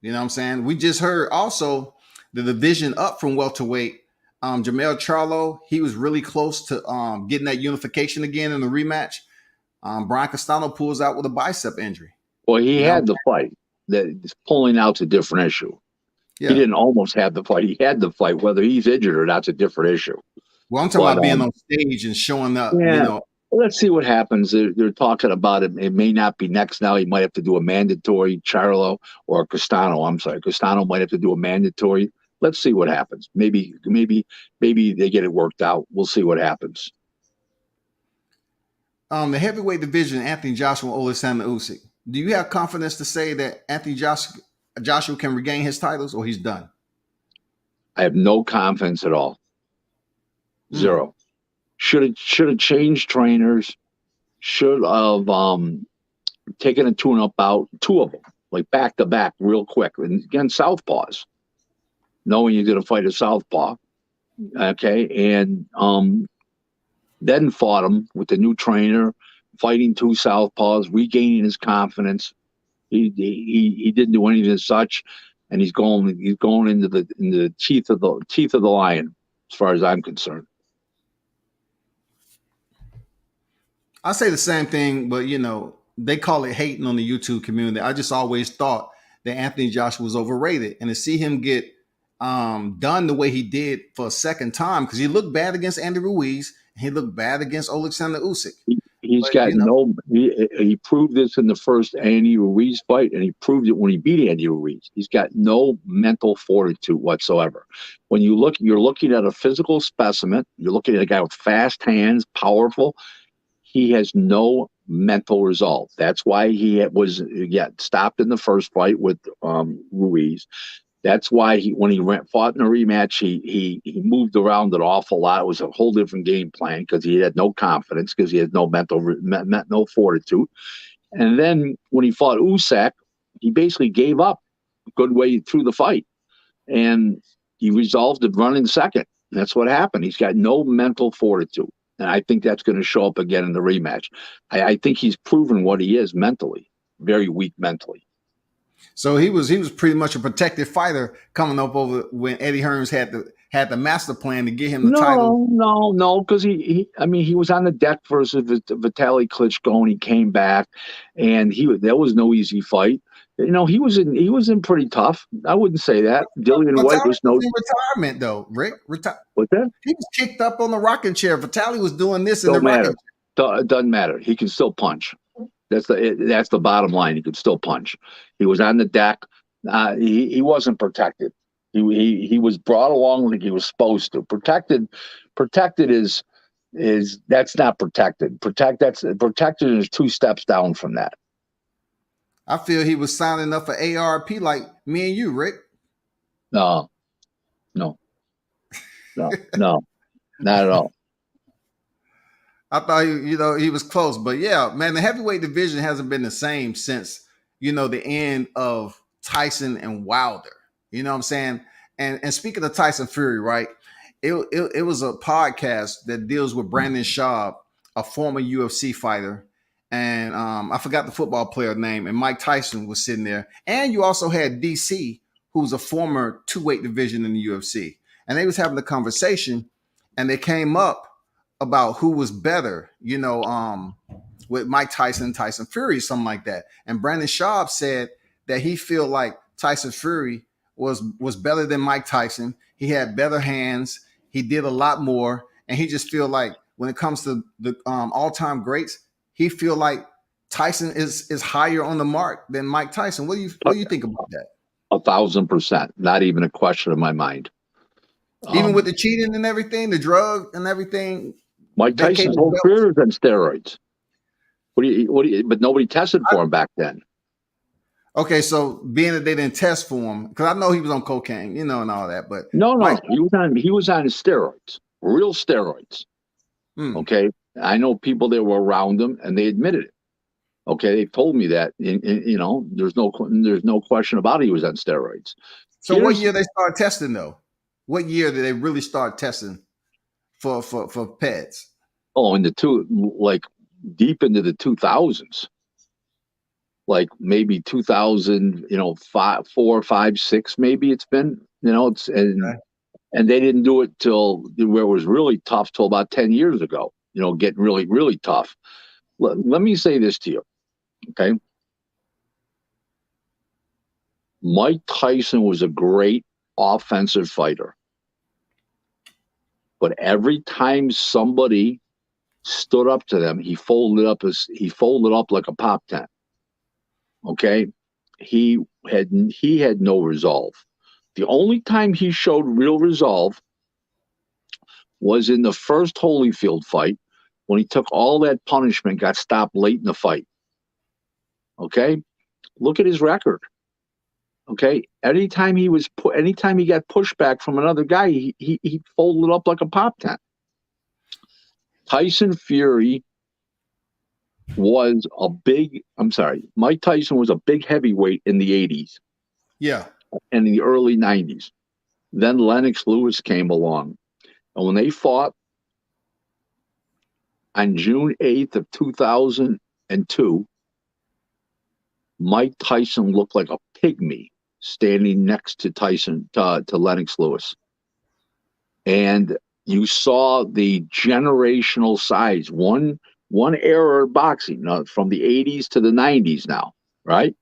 Speaker 3: You know what I'm saying? We just heard also the division up from welterweight. Jamel Charlo, he was really close to getting that unification again in the rematch. Brian Castano pulls out with a bicep injury.
Speaker 1: Well, he
Speaker 3: You know,
Speaker 1: had the fight. That pulling out's a different issue. He
Speaker 3: yeah.
Speaker 1: didn't almost have the fight. He had the fight. Whether he's injured or not's a different issue.
Speaker 3: Well, I'm talking
Speaker 1: But
Speaker 3: about being on stage and showing up. You
Speaker 1: yeah,
Speaker 3: know,
Speaker 1: let's see what happens. They're talking about it. It may not be next now. He might have to do a mandatory, Charlo or Castano. I'm sorry, Castano might have to do a mandatory. Let's see what happens. Maybe they get it worked out. We'll see what happens.
Speaker 3: The heavyweight division, Anthony Joshua, Alexander Usyk. Do you have confidence to say that Anthony Joshua can regain his titles, or he's done?
Speaker 1: I have no confidence at all. Zero. Should have changed trainers. Should have taken a tune-up out, two of them, like back to back, real quick. And again, southpaws, knowing you're going to fight a southpaw, okay, and then fought him with the new trainer, fighting two southpaws, regaining his confidence. He didn't do anything as such, and he's going into the teeth of the lion, as far as I'm concerned.
Speaker 3: I say the same thing, but you know, they call it hating on the YouTube community. I just always thought that Anthony Joshua was overrated, and to see him get done the way he did for a second time, because he looked bad against Andy Ruiz, and he looked bad against Alexander Usyk.
Speaker 1: He proved this in the first Andy Ruiz fight, and he proved it when he beat Andy Ruiz. He's got no mental fortitude whatsoever. When you're looking at a physical specimen. You're looking at a guy with fast hands, powerful. He has no mental resolve. That's why he was stopped in the first fight with Ruiz. That's why when he fought in a rematch, he moved around an awful lot. It was a whole different game plan because he had no confidence, because he had no no fortitude. And then when he fought Usyk, he basically gave up a good way through the fight, and he resolved to run in second. That's what happened. He's got no mental fortitude, and I think that's going to show up again in the rematch. I think he's proven what he is mentally, very weak mentally.
Speaker 3: So he was pretty much a protected fighter coming up over when Eddie Hearns had the master plan to get him the title.
Speaker 1: No, because he was on the deck versus Vitaly Klitschko, and he came back, and that was no easy fight. You know, he was in pretty tough. I wouldn't say that. Dillian White was no
Speaker 3: in retirement though. Rick,
Speaker 1: what's that?
Speaker 3: He was kicked up on the rocking chair. Vitaly was doing this in the rocking
Speaker 1: chair. It doesn't matter. He can still punch. That's the bottom line. He could still punch. He was on the deck. He wasn't protected. He was brought along like he was supposed to. Protected is that's not protected. Protected is two steps down from that.
Speaker 3: I feel he was signing up for ARP like me and you, Rick.
Speaker 1: No, not at all.
Speaker 3: I thought he was close, but yeah, man, the heavyweight division hasn't been the same since the end of Tyson and Wilder. You know what I'm saying? And speaking of Tyson Fury, right? It was a podcast that deals with Brandon Schaub, a former UFC fighter, and I forgot the football player name, and Mike Tyson was sitting there, and you also had DC, who was a former two-weight division in the UFC, and they was having a conversation, and they came up about who was better, with Mike Tyson, Tyson Fury, something like that. And Brandon Schaub said that he feel like Tyson Fury was better than Mike Tyson. He had better hands. He did a lot more. And he just feel like when it comes to the all-time greats, he feel like Tyson is higher on the mark than Mike Tyson. What do you think about that?
Speaker 1: 1,000%. Not even a question in my mind.
Speaker 3: Even with the cheating and everything, the drug and everything.
Speaker 1: Mike Tyson's whole career was on steroids. But nobody tested for him back then.
Speaker 3: Okay, so being that they didn't test for him, because I know he was on cocaine, and all that, but
Speaker 1: no, he was on steroids, real steroids. Okay, I know people that were around him, and they admitted it. Okay, they told me that. There's no question about it. He was on steroids.
Speaker 3: So what year they started testing though? What year did they really start testing? for pets.
Speaker 1: Oh, in the like deep into the 2000s, like maybe 2000, 5, 4, 5, 6, maybe it's been, it's
Speaker 3: Okay.
Speaker 1: and they didn't do it till where it was really tough till about 10 years ago. Getting really, really tough. Let me say this to you, okay? Mike Tyson was a great offensive fighter, but every time somebody stood up to them, he folded up like a pop tent. Okay, he had no resolve. The only time he showed real resolve was in the first Holyfield fight when he took all that punishment, got stopped late in the fight. Okay, look at his record. Okay, anytime he got pushback from another guy, he folded up like a pop tent. Tyson Fury was a big. I'm sorry, Mike Tyson was a big heavyweight in the '80s
Speaker 3: Yeah.
Speaker 1: and in the early '90s. Then Lennox Lewis came along, and when they fought on June 8th of 2002, Mike Tyson looked like a pygmy standing next to to Lennox Lewis. And you saw the generational size, one era of boxing, from the 80s to the 90s now, right?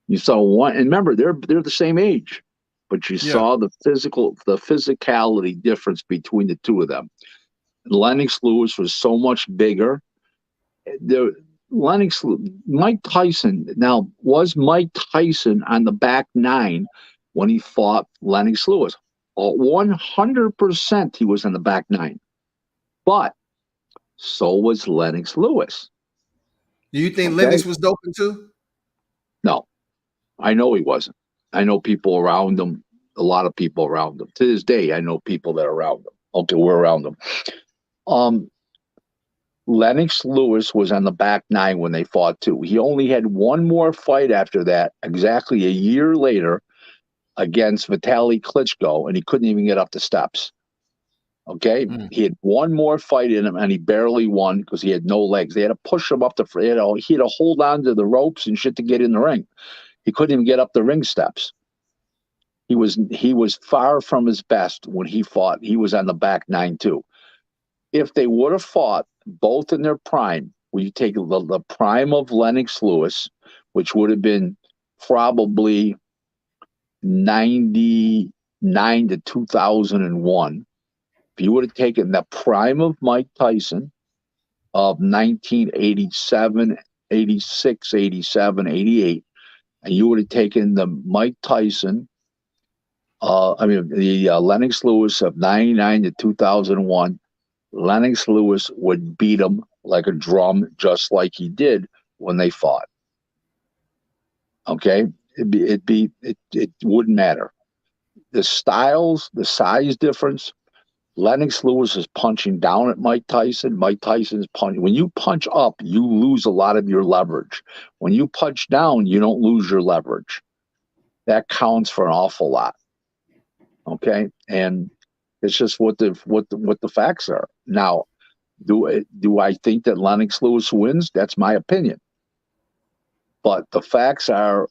Speaker 1: You saw one, and remember, they're the same age, but you
Speaker 3: Yeah.
Speaker 1: saw the physicality difference between the two of them. Lennox Lewis was so much bigger. Mike Tyson. Now, was Mike Tyson on the back nine when he fought Lennox Lewis? 100% he was on the back nine. But so was Lennox Lewis.
Speaker 3: Do you think
Speaker 1: Okay?
Speaker 3: Lennox was doping too?
Speaker 1: No, I know he wasn't. I know people around him, a lot of people around him. To this day, I know people that are around him. Okay, we're around him. Lennox Lewis was on the back nine when they fought too. He only had one more fight after that, exactly a year later, against Vitaly Klitschko, and he couldn't even get up the steps. Okay, he had one more fight in him, and he barely won because he had no legs. They had to push him up he had to hold on to the ropes and shit to get in the ring. He couldn't even get up the ring steps. He was far from his best when he fought. He was on the back nine too. If they would have fought both in their prime, when you take the prime of Lennox Lewis, which would have been probably 99 to 2001, if you would have taken the prime of Mike Tyson of 1987, 86, 87, 88, and you would have taken the Mike Tyson, the Lennox Lewis of 99 to 2001, Lennox Lewis would beat him like a drum, just like he did when they fought. Okay, it wouldn't matter. The styles, the size difference. Lennox Lewis is punching down at Mike Tyson. Mike Tyson is punching. When you punch up, you lose a lot of your leverage. When you punch down, you don't lose your leverage. That counts for an awful lot. Okay, and it's just what the facts are. Now, do I think that Lennox Lewis wins? That's my opinion. But the facts are,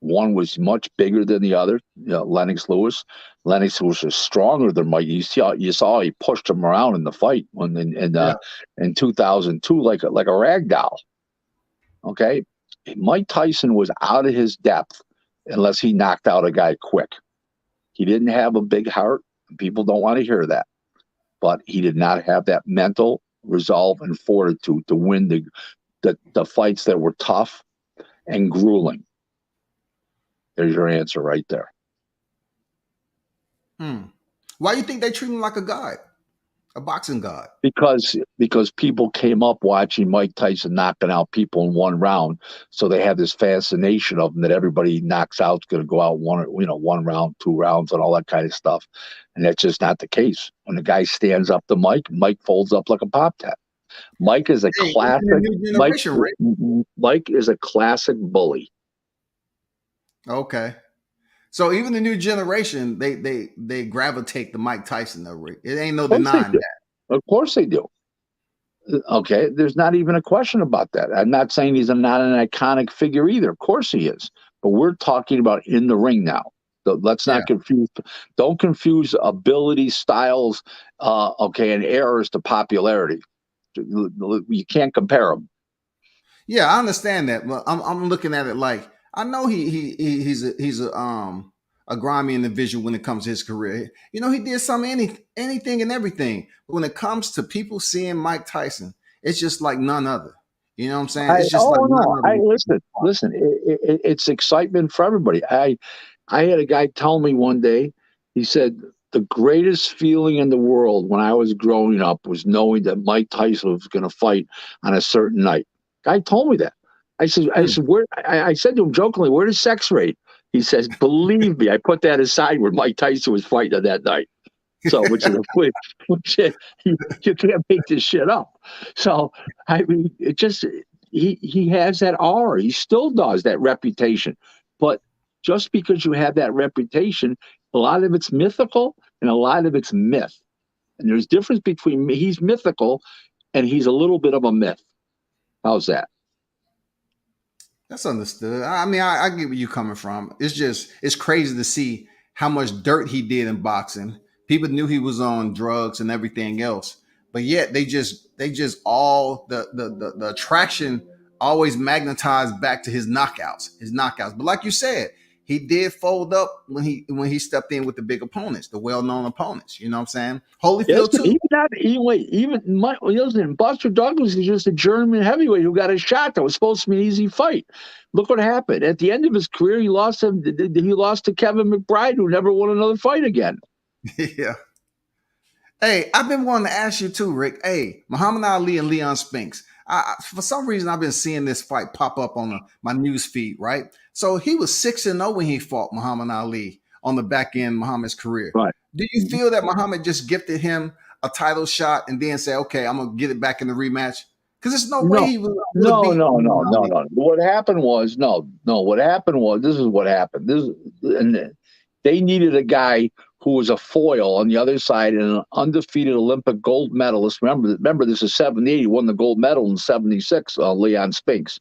Speaker 1: one was much bigger than the other. Lennox Lewis. Lennox Lewis was stronger than Mike. You saw he pushed him around in the fight in 2002 like a rag doll. Okay, Mike Tyson was out of his depth unless he knocked out a guy quick. He didn't have a big heart. People don't want to hear that, but he did not have that mental resolve and fortitude to win the fights that were tough and grueling. There's your answer right there.
Speaker 3: Why do you think they treat him like a god, a boxing god?
Speaker 1: Because people came up watching Mike Tyson knocking out people in one round, so they have this fascination of him that everybody he knocks out is going to go out one round, 2 rounds, and all that kind of stuff, and that's just not the case. When the guy stands up to Mike folds up like a pop tat. Mike is a classic. Mike is a classic bully.
Speaker 3: Okay. So even the new generation, they gravitate to Mike Tyson though, Rick. It ain't no denying that.
Speaker 1: Of course they do. Okay, there's not even a question about that. I'm not saying he's not an iconic figure either. Of course he is, but we're talking about in the ring now. So let's
Speaker 3: Yeah.
Speaker 1: not confuse. Don't confuse ability, styles, okay, and errors to popularity. You can't compare them.
Speaker 3: Yeah, I understand that. But I'm looking at it like I know he's a grimy individual when it comes to his career. You know, he did anything and everything. But when it comes to people seeing Mike Tyson, it's just like none other. You know what I'm saying? It's just like
Speaker 1: Oh
Speaker 3: none
Speaker 1: no,
Speaker 3: other.
Speaker 1: I listen. It's excitement for everybody. I had a guy tell me one day. He said the greatest feeling in the world when I was growing up was knowing that Mike Tyson was going to fight on a certain night. Guy told me that. I
Speaker 3: Hmm.
Speaker 1: said, where? I said to him jokingly, "Where does sex rate?" He says, "Believe me, I put that aside when Mike Tyson was fighting on that night." So, which you can't make this shit up. So, I mean, it just he has that aura. He still does that reputation. But just because you have that reputation, a lot of it's mythical and a lot of it's myth. And there's difference between he's mythical and he's a little bit of a myth. How's that?
Speaker 3: That's understood. I mean, I get where you're coming from. It's crazy to see how much dirt he did in boxing. People knew he was on drugs and everything else, but yet they just all the attraction always magnetized back to his knockouts. But like you said, he did fold up when he stepped in with the big opponents, the well-known opponents. You know what I'm saying?
Speaker 1: Yes,
Speaker 3: Holyfield too.
Speaker 1: even not even wait, even listen, Buster Douglas is just a German heavyweight who got a shot that was supposed to be an easy fight. Look what happened. At the end of his career, he lost to Kevin McBride, who never won another fight again.
Speaker 3: Yeah. Hey, I've been wanting to ask you too, Rick. Hey, Muhammad Ali and Leon Spinks. For some reason, I've been seeing this fight pop up on my news feed, right? So he was 6-0 when he fought Muhammad Ali on the back end of Muhammad's career.
Speaker 1: Right.
Speaker 3: Do you feel that Muhammad just gifted him a title shot and then say, okay, I'm going to get it back in the rematch? Because there's no way
Speaker 1: No,
Speaker 3: he would have
Speaker 1: no,
Speaker 3: beat
Speaker 1: no, no,
Speaker 3: Muhammad
Speaker 1: no,
Speaker 3: Ali.
Speaker 1: no. What happened was no. What happened was this is what happened. And they needed a guy who was a foil on the other side and an undefeated Olympic gold medalist. Remember, this is '78. He won the gold medal in '76. Leon Spinks,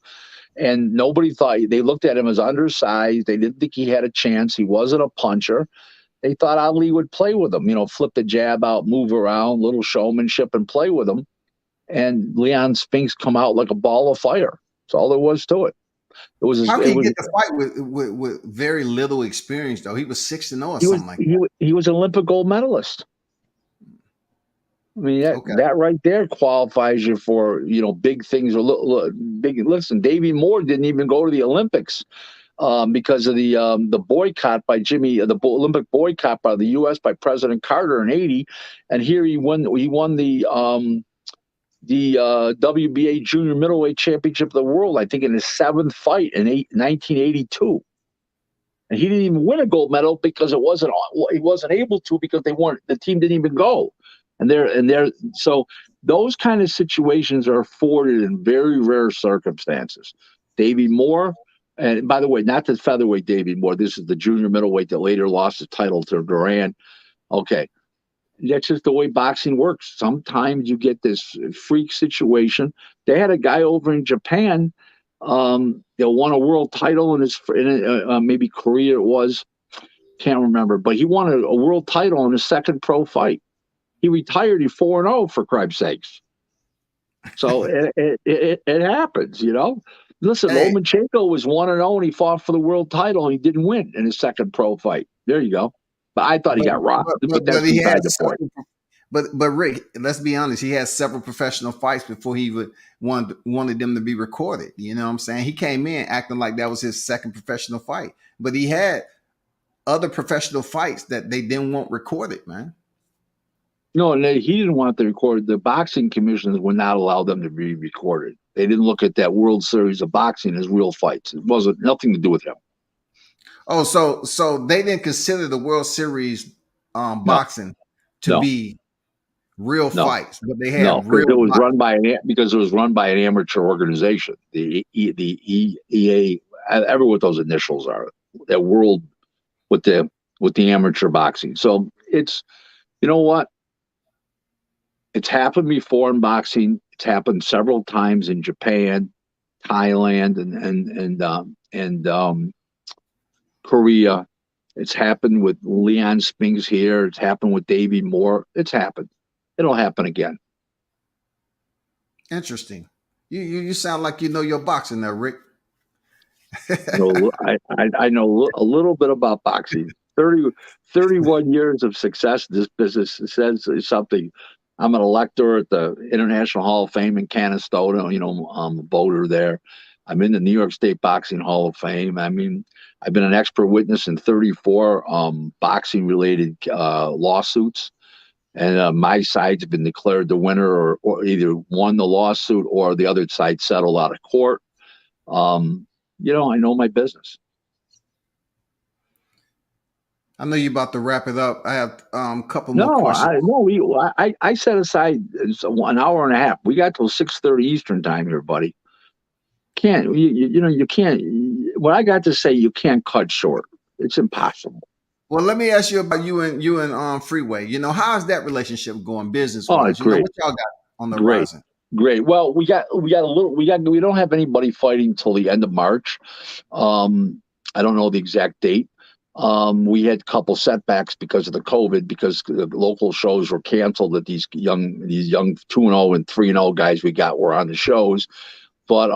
Speaker 1: and nobody thought they looked at him as undersized. They didn't think he had a chance. He wasn't a puncher. They thought Ali would play with him. Flip the jab out, move around, little showmanship, and play with him, and Leon Spinks come out like a ball of fire. That's all there was to it. It was
Speaker 3: How can
Speaker 1: it
Speaker 3: you
Speaker 1: was
Speaker 3: get the fight with very little experience, though? He was 6-0 or
Speaker 1: he was
Speaker 3: something like
Speaker 1: he was an Olympic gold medalist. I mean
Speaker 3: that. Okay.
Speaker 1: that right there qualifies you for big things or big. Listen, Davey Moore didn't even go to the Olympics because of the boycott by Olympic boycott by the U.S. by President Carter in '80, and here he won the WBA Junior Middleweight Championship of the World, I think, in his seventh fight in 1982. And he didn't even win a gold medal because he wasn't able to because the team didn't even go. So those kind of situations are afforded in very rare circumstances. Davey Moore, and by the way, not the featherweight Davey Moore. This is the junior middleweight that later lost his title to Duran. Okay, that's just the way boxing works. Sometimes you get this freak situation. They had a guy over in Japan that won a world title maybe Korea it was, can't remember, but he won a world title in his second pro fight. He retired. He 4-0 for crime's sakes. So it happens, Listen,
Speaker 3: Hey,
Speaker 1: Lomachenko was 1-0 and he fought for the world title and he didn't win in his second pro fight. There you go. But I thought he
Speaker 3: but
Speaker 1: got robbed. But
Speaker 3: but
Speaker 1: that's
Speaker 3: he
Speaker 1: beside
Speaker 3: had
Speaker 1: the point.
Speaker 3: several. But Rick, let's be honest. He had several professional fights before he would wanted them to be recorded. You know what I'm saying? He came in acting like that was his second professional fight, but he had other professional fights that they didn't want recorded, man.
Speaker 1: No, and he didn't want to record. The boxing commissioners would not allow them to be recorded. They didn't look at that World Series of boxing as real fights. It wasn't nothing to do with him.
Speaker 3: Oh, so they didn't consider the World Series
Speaker 1: No,
Speaker 3: boxing to
Speaker 1: no,
Speaker 3: be real
Speaker 1: no,
Speaker 3: fights, but they
Speaker 1: no,
Speaker 3: had
Speaker 1: because
Speaker 3: real
Speaker 1: it was
Speaker 3: boxing.
Speaker 1: run by an amateur organization. The EA, ever what those initials are. That world with the amateur boxing. So it's you know what It's happened before in boxing. It's happened several times in Japan, Thailand, and Korea. It's happened with Leon Spinks here. It's happened with Davey Moore. It's happened. It'll happen again.
Speaker 3: Interesting. You sound like you know your boxing there, Rick.
Speaker 1: I know a little bit about boxing. 31 years of success in this business says something. I'm an elector at the International Hall of Fame in Canastota. I'm a voter there. I'm in the New York State Boxing Hall of Fame. I mean, I've been an expert witness in 34 boxing related lawsuits. And my side's been declared the winner, or either won the lawsuit or the other side settled out of court. I know my business.
Speaker 3: I know you're about to wrap it up. I have a couple more
Speaker 1: No,
Speaker 3: questions.
Speaker 1: I set aside an hour and a half. We got till 6:30 Eastern time here, buddy. You can't. What I got to say, you can't cut short. It's impossible.
Speaker 3: Well, let me ask you about you and Freeway. How's that relationship going business
Speaker 1: Oh,
Speaker 3: wise?
Speaker 1: it's great,
Speaker 3: What y'all got on the
Speaker 1: great,
Speaker 3: horizon?
Speaker 1: great. Well, we don't have anybody fighting till the end of March. I don't know the exact date. We had a couple setbacks because of the COVID, because the local shows were canceled. That these young 2-0 and 3-0 guys we got were on the shows, but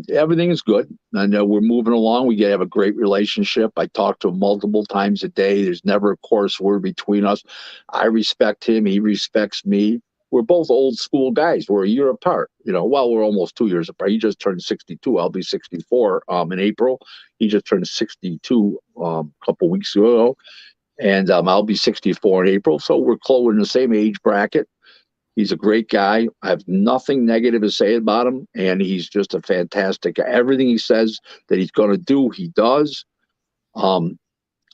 Speaker 1: everything is good, and we're moving along. We have a great relationship. I talk to him multiple times a day. There's never a coarse word between us. I respect him. He respects me. We're both old school guys. We're a year apart. Well, we're almost 2 years apart. He just turned 62. I'll be 64 in April. He just turned 62 a couple weeks ago, and I'll be 64 in April. So we're close in the same age bracket. He's a great guy. I have nothing negative to say about him, and he's just a fantastic guy. Everything he says that he's going to do, he does.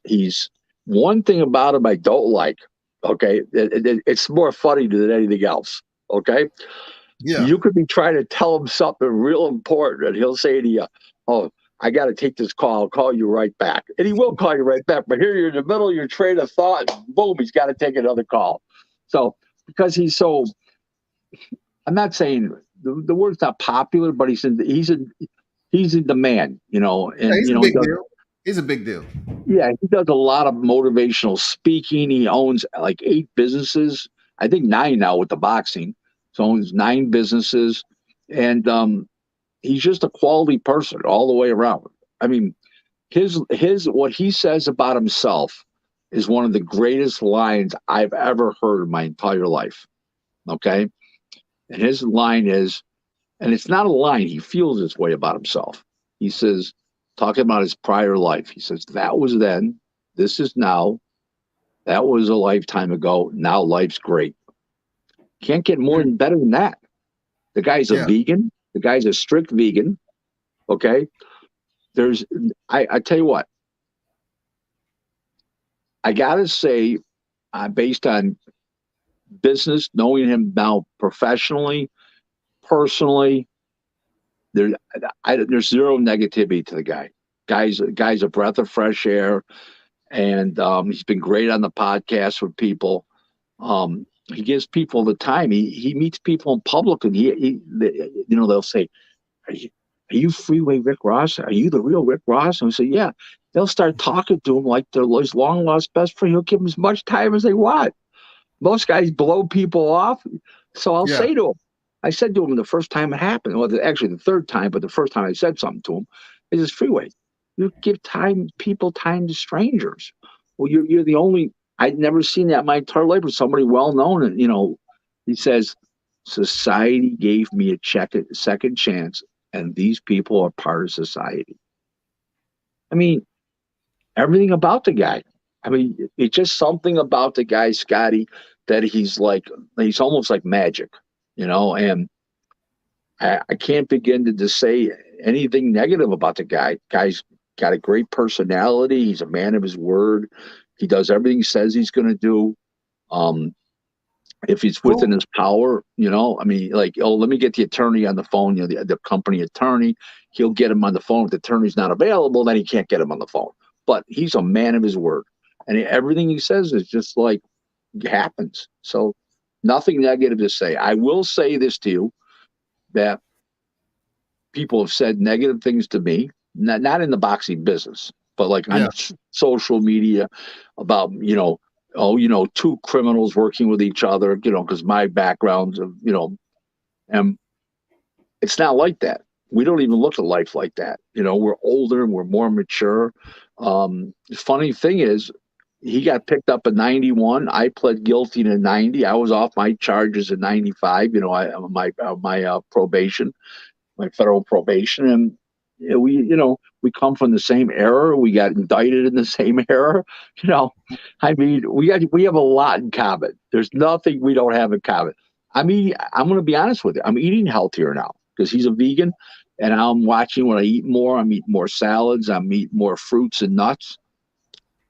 Speaker 1: He's one thing about him I don't like. Okay, it's more funny than anything else. Okay,
Speaker 3: Yeah.
Speaker 1: you could be trying to tell him something real important, and he'll say to you, "Oh, I got to take this call. I'll call you right back," and he will call you right back. But here you're in the middle of your train of thought, and boom, he's got to take another call. So because he's so, I'm not saying the word's not popular, but he's in demand,
Speaker 3: Yeah,
Speaker 1: and
Speaker 3: he's a big deal. He's a big deal.
Speaker 1: yeah, he does a lot of motivational speaking. He owns like 8 businesses, I think 9 now with the boxing. So owns 9 businesses, and he's just a quality person all the way around. I mean, his what he says about himself is one of the greatest lines I've ever heard in my entire life. Okay, and his line is, and it's not a line. He feels this way about himself. He says, talking about his prior life, he says, that was then, this is now, that was a lifetime ago. Now life's great. Can't get more than better than that. The guy's a vegan. The guy's a strict vegan. Okay. I tell you what, I got to say, based on business, knowing him now professionally, personally, there's zero negativity to the guy. Guy's a breath of fresh air, and he's been great on the podcast with people. He gives people the time. He meets people in public, and they'll say, "Are you Freeway Rick Ross? Are you the real Rick Ross?" And I say, "Yeah." They'll start talking to him like they're his long lost best friend. He'll give him as much time as they want. Most guys blow people off, so I'll say to him. I said to him the first time it happened, well, actually the third time, but the first time I said something to him, is this Freeway. You give people time to strangers. Well, you're the only, I'd never seen that in my entire life with somebody well known. And, he says, society gave me a second chance, and these people are part of society. I mean, everything about the guy. I mean, it's just something about the guy, Scotty, that he's almost like magic. And I can't begin to say anything negative about the guy. Guy's got a great personality. He's a man of his word. He does everything he says he's going to do. If it's within his power, I mean, like, oh, let me get the attorney on the phone, the company attorney, he'll get him on the phone. If the attorney's not available, then he can't get him on the phone. But he's a man of his word. And everything he says is just like happens. So Nothing negative to say. I will say this to you, that people have said negative things to me, not in the boxing business, but like
Speaker 3: Yeah.
Speaker 1: on social media about, oh, two criminals working with each other, because my background's of, and it's not like that. We don't even look at life like that. We're older and we're more mature. The funny thing is, he got picked up in 91. I pled guilty in 90. I was off my charges in 95. My probation, my federal probation, and we come from the same era. We got indicted in the same era. I mean, we have a lot in common. There's nothing we don't have in common. I mean, I'm going to be honest with you. I'm eating healthier now because he's a vegan, and I'm watching when I eat more. I'm eating more salads. I'm eating more fruits and nuts.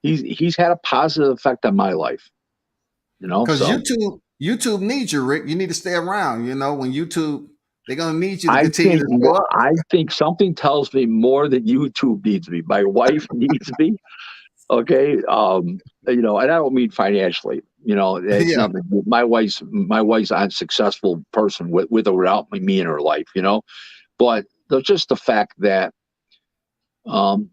Speaker 1: He's had a positive effect on my life.
Speaker 3: Because
Speaker 1: So
Speaker 3: YouTube needs you, Rick. You need to stay around. When YouTube, they're gonna need you to
Speaker 1: I
Speaker 3: continue
Speaker 1: think
Speaker 3: to go up.
Speaker 1: I think something tells me more that YouTube needs me. My wife needs me. Okay. And I don't mean financially. It's
Speaker 3: Yeah.
Speaker 1: nothing. My wife's a successful person with or without me in her life. But just the fact that um,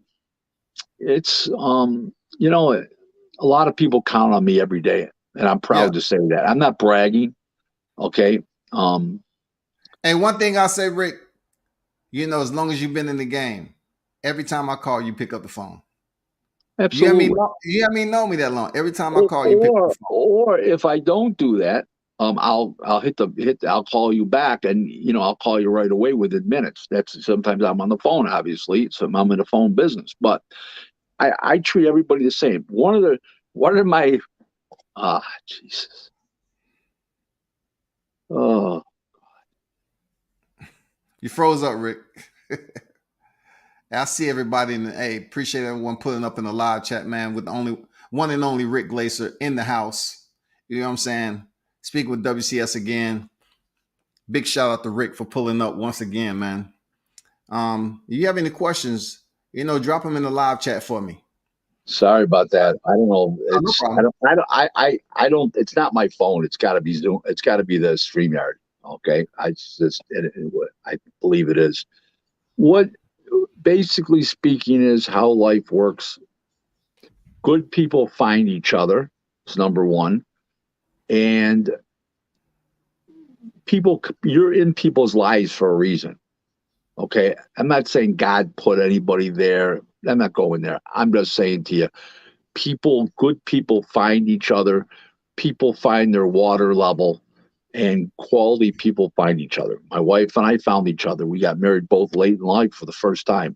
Speaker 1: it's a lot of people count on me every day, and I'm
Speaker 3: Yeah.
Speaker 1: proud to say that. I'm not bragging. Okay. Um,
Speaker 3: And one thing I say, Rick, as long as you've been in the game, every time I call, you pick up the phone.
Speaker 1: Absolutely.
Speaker 3: You haven't know me that long. Every time I
Speaker 1: Or,
Speaker 3: call, you pick up the
Speaker 1: or
Speaker 3: phone.
Speaker 1: or if I don't do that, I'll call you back, and I'll call you right away within minutes. That's sometimes I'm on the phone, obviously. So I'm in the phone business, but I treat everybody the same. One of my Jesus. Oh,
Speaker 3: You froze up, Rick. I see everybody in the appreciate everyone putting up in the live chat, man, with the only one and only Rick Glaser in the house. You know what I'm saying? Speaking with WCS again. Big shout out to Rick for pulling up once again, man. If you have any questions, drop them in the live chat for me.
Speaker 1: sorry about that. I don't know.
Speaker 3: Oh, no
Speaker 1: It's I
Speaker 3: problem.
Speaker 1: don't I don't. It's not my phone. It's got to be Zoom. It's got to be the StreamYard. Okay, I believe it is. What basically speaking is how life works. Good people find each other. It's number one, and you're in people's lives for a reason. Okay, I'm not saying God put anybody there. I'm not going there. I'm just saying to you, good people find each other. People find their water level, and quality people find each other. My wife and I found each other. We got married both late in life for the first time.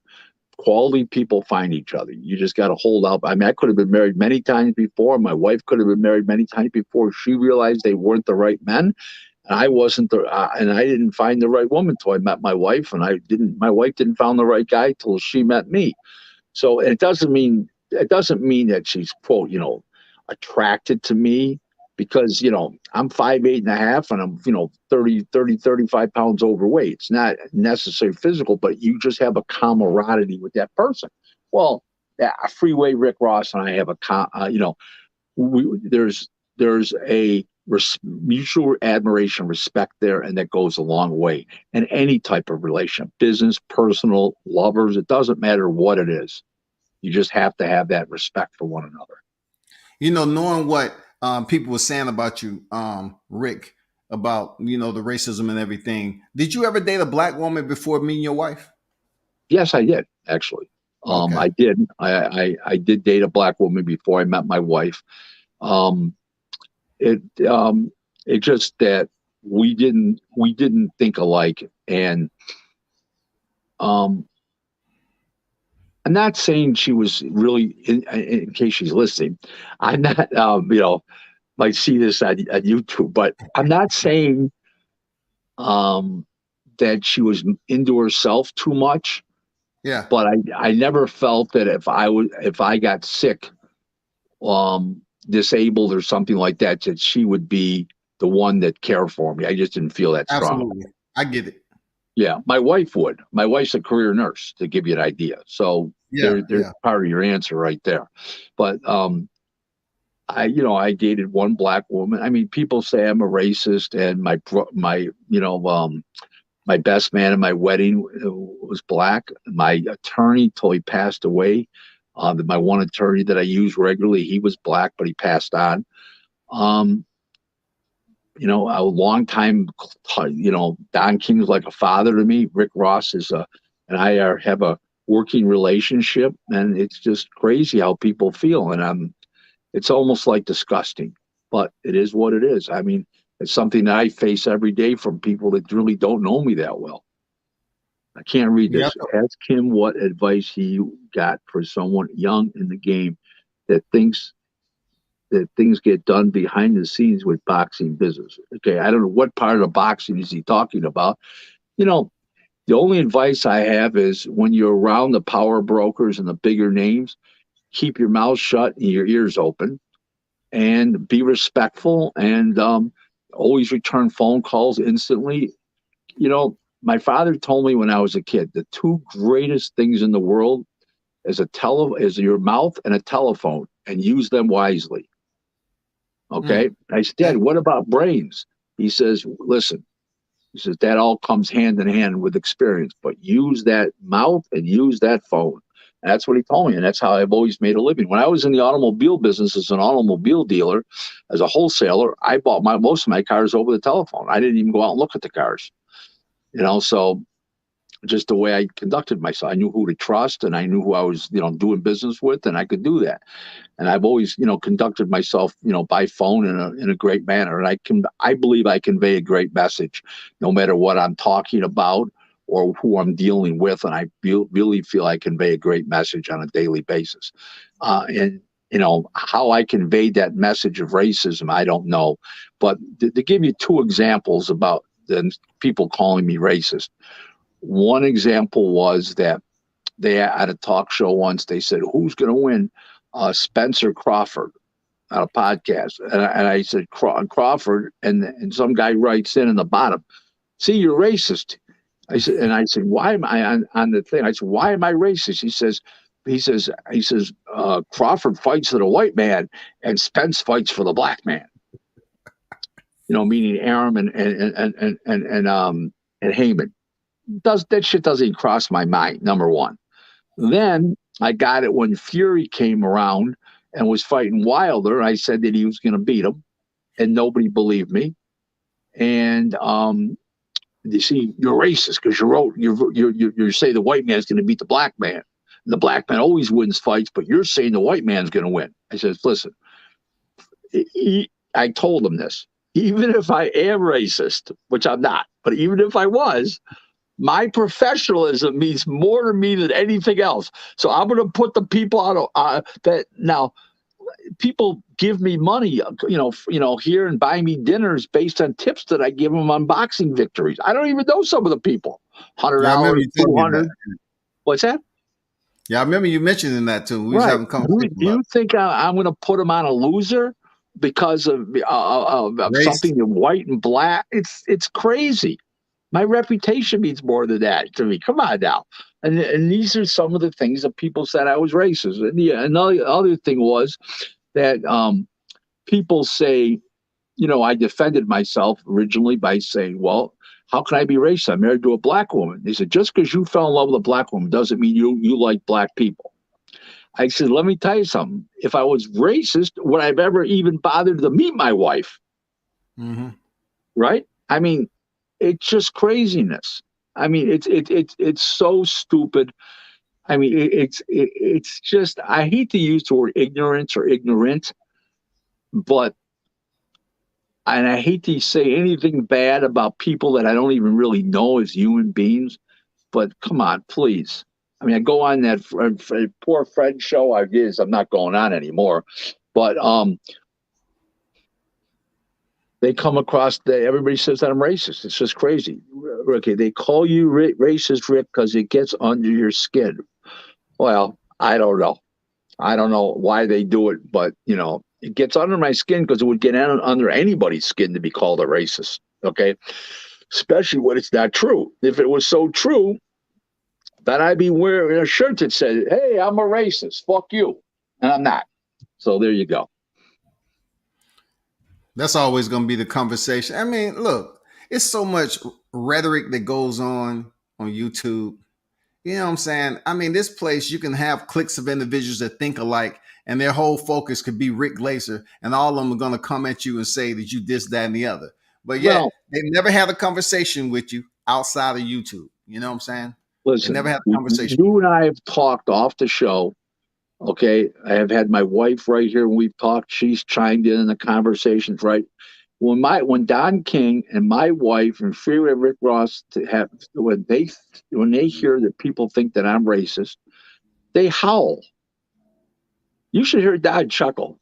Speaker 1: Quality people find each other. You just got to hold out. I mean, I could have been married many times before. My wife could have been married many times before. She realized they weren't the right men, and I wasn't and I didn't find the right woman till I met my wife, and my wife didn't find the right guy till she met me. So it doesn't mean that she's quote attracted to me, because I'm 5'8.5", and I'm 35 pounds overweight. It's not necessarily physical, but you just have a camaraderie with that person. Well, yeah, Freeway Rick Ross and I have there's a mutual admiration, respect there, and that goes a long way in any type of relation, business, personal, lovers. It doesn't matter what it is. You just have to have that respect for one another.
Speaker 3: Knowing what people were saying about you, Rick, about the racism and everything. Did you ever date a black woman before meeting your wife?
Speaker 1: Yes, I did actually.
Speaker 3: Okay.
Speaker 1: I did. I did date a black woman before I met my wife. Um, it it just that we didn't think alike, and um, I'm not saying she was really in case she's listening. I'm not might see this on YouTube, but I'm not saying um, that she was into herself too much.
Speaker 3: Yeah.
Speaker 1: But I never felt that if I got sick, disabled or something like that, that she would be the one that cared for me. I just didn't feel that strong.
Speaker 3: Absolutely. I get it.
Speaker 1: Yeah, my wife would. My wife's a career nurse, to give you an idea. So
Speaker 3: Yeah.
Speaker 1: there's
Speaker 3: Yeah.
Speaker 1: part of your answer right there. But I dated one black woman. I mean, people say I'm a racist, and my best man at my wedding was black. My attorney, till he passed away, my one attorney that I use regularly, he was black, but he passed on. Um, a long time, Don King's like a father to me. Rick Ross and I have a working relationship, and it's just crazy how people feel. And it's almost like disgusting, but it is what it is. I mean, it's something that I face every day from people that really don't know me that well. I can't read
Speaker 3: Yeah.
Speaker 1: this. Ask him what advice he got for someone young in the game that thinks that things get done behind the scenes with boxing business. Okay, I don't know what part of the boxing is he talking about. You know, the only advice I have is when you're around the power brokers and the bigger names, keep your mouth shut and your ears open and be respectful and always return phone calls instantly. My father told me when I was a kid, the two greatest things in the world is your mouth and a telephone, and use them wisely. Okay. I said, Dad,
Speaker 3: Okay.
Speaker 1: what about brains? He says, listen, he says, that all comes hand in hand with experience, but use that mouth and use that phone. And that's what he told me. And that's how I've always made a living. When I was in the automobile business as an automobile dealer, as a wholesaler, I bought most of my cars over the telephone. I didn't even go out and look at the cars, so just the way I conducted myself, I knew who to trust and I knew who I was, doing business with, and I could do that. And I've always, conducted myself, by phone in a great manner. And I believe I convey a great message, no matter what I'm talking about or who I'm dealing with. And I really feel I convey a great message on a daily basis. And how I conveyed that message of racism, I don't know. But to give you two examples about the people calling me racist. One example was that they at a talk show once, they said, who's going to win? Spencer Crawford on a podcast. And I said, Crawford. And some guy writes in the bottom, see, you're racist. I said, why am I on the thing? I said, why am I racist? He says, Crawford fights for the white man and Spence fights for the black man. Meaning Aram and Heyman. That shit doesn't cross my mind, number one. Then I got it when Fury came around and was fighting Wilder. I said that he was going to beat him, and nobody believed me. And you see, you're racist because you say the white man's going to beat the black man. The black man always wins fights, but you're saying the white man's going to win. I said, listen, I told him this. Even if I am racist, which I'm not, but even if I was, my professionalism means more to me than anything else. So I'm going to put the people out that now people give me money, here and buy me dinners based on tips that I give them on boxing victories. I don't even know some of the people.
Speaker 3: Yeah, I remember
Speaker 1: $100,
Speaker 3: you telling me that.
Speaker 1: 200. What's that?
Speaker 3: Yeah, I remember you mentioning that too. We was
Speaker 1: Right.
Speaker 3: having a conversation
Speaker 1: Do
Speaker 3: about
Speaker 1: you think I'm going to put him on a loser because of
Speaker 3: race.
Speaker 1: something white and black? It's crazy. My reputation means more than that to me. Come on now. And these are some of the things that people said I was racist. And another other thing was that people say, I defended myself originally by saying, well, how can I be racist? I'm married to a black woman. They said, just because you fell in love with a black woman doesn't mean you like black people. I said, let me tell you something. If I was racist, would I have ever even bothered to meet my wife?
Speaker 3: Mm-hmm.
Speaker 1: Right? I mean, it's just craziness. I mean, it's so stupid. I mean, it's just, I hate to use the word ignorance or ignorant, and I hate to say anything bad about people that I don't even really know as human beings, but come on, please. I mean, I go on that poor Fred show. I'm not going on anymore, but they come across everybody says that I'm racist. It's just crazy. Okay, they call you racist, Rick, because it gets under your skin. Well, I don't know. I don't know why they do it, but it gets under my skin because it would get under anybody's skin to be called a racist. Okay, especially when it's not true. If it was so true, then I'd be wearing a shirt that said, "Hey, I'm a racist. Fuck you," and I'm not. So there you go.
Speaker 3: That's always going to be the conversation. I mean, look, it's so much rhetoric that goes on YouTube. You know what I'm saying? I mean, this place you can have cliques of individuals that think alike, and their whole focus could be Rick Glaser, and all of them are going to come at you and say that you this, that, and the other. But yet
Speaker 1: Well,
Speaker 3: they never had a conversation with you outside of YouTube. You know what I'm saying? They never
Speaker 1: listen,
Speaker 3: had a conversation.
Speaker 1: you and I have talked off the show. Okay, I have had my wife right here when we've talked. She's chimed in the conversations, right? When Don King and my wife and Freeway Rick Ross to have when they hear that people think that I'm racist, they howl. You should hear Don chuckle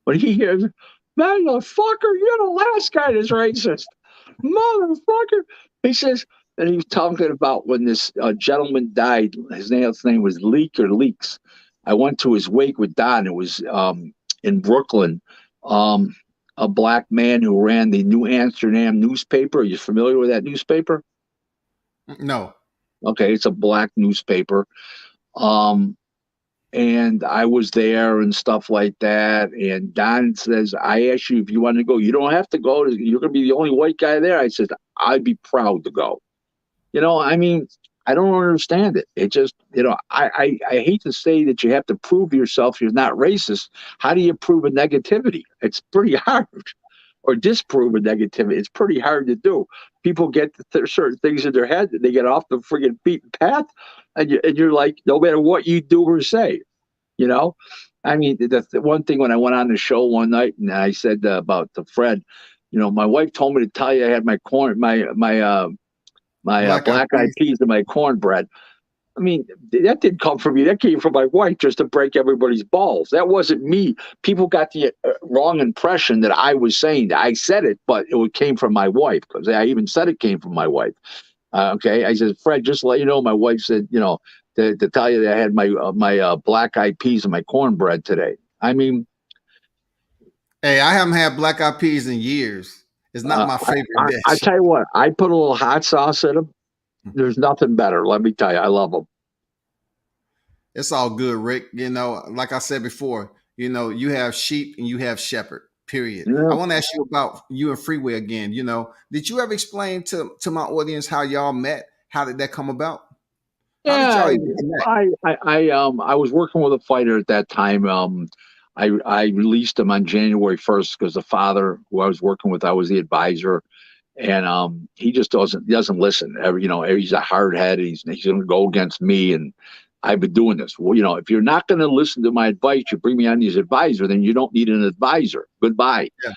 Speaker 1: when he hears, "Motherfucker, you're the last guy that's racist, motherfucker." He says, and he was talking about when this gentleman died. His name was Leak or Leaks. I went to his wake with Don. It was in Brooklyn. Um, a black man who ran the New Amsterdam newspaper. Are you familiar with that newspaper?
Speaker 3: No.
Speaker 1: Okay, it's a black newspaper. Um, and I was there and stuff like that. And Don says, "I asked you if you want to go. You don't have to go. You're going to be the only white guy there." I said, "I'd be proud to go." I mean, I don't understand it. It just, I hate to say that you have to prove yourself you're not racist. How do you prove a negativity? It's pretty hard. Or disprove a negativity. It's pretty hard to do. People get certain things in their head, they get off the friggin' beaten path, and you're like, no matter what you do or say, you know. I mean, the one thing when I went on the show one night and I said about the Fred, my wife told me to tell you I had my
Speaker 3: Black eyed
Speaker 1: black eyed
Speaker 3: peas.
Speaker 1: peas and my cornbread. I mean, that didn't come from me. That came from my wife just to break everybody's balls. That wasn't me. People got the wrong impression that I was saying that. I said it, but it came from my wife because I even said it came from my wife. Okay. I said, "Fred, just to let you know, my wife said, to tell you that I had my black eyed peas and my cornbread today." I mean,
Speaker 3: Hey, I haven't had black eyed peas in years. It's not
Speaker 1: uh,
Speaker 3: my
Speaker 1: I,
Speaker 3: favorite
Speaker 1: I
Speaker 3: dish.
Speaker 1: tell you what, I put a little hot sauce in them. There's nothing better. Let me tell you, I love them.
Speaker 3: It's all good, Rick. Like I said before, you have sheep and you have shepherd. Period. I
Speaker 1: Yeah.
Speaker 3: want to ask you about you and Freeway again. Did you ever explain to my audience how y'all met? How did that come about? How did
Speaker 1: Yeah,
Speaker 3: y'all even connect?
Speaker 1: I was working with a fighter at that time. I released him on January 1st because the father who I was working with, I was the advisor, and he just doesn't listen. He's a hard head. He's going to go against me, and I've been doing this. Well, if you're not going to listen to my advice, you bring me on as advisor, then you don't need an advisor. Goodbye.
Speaker 3: Yeah,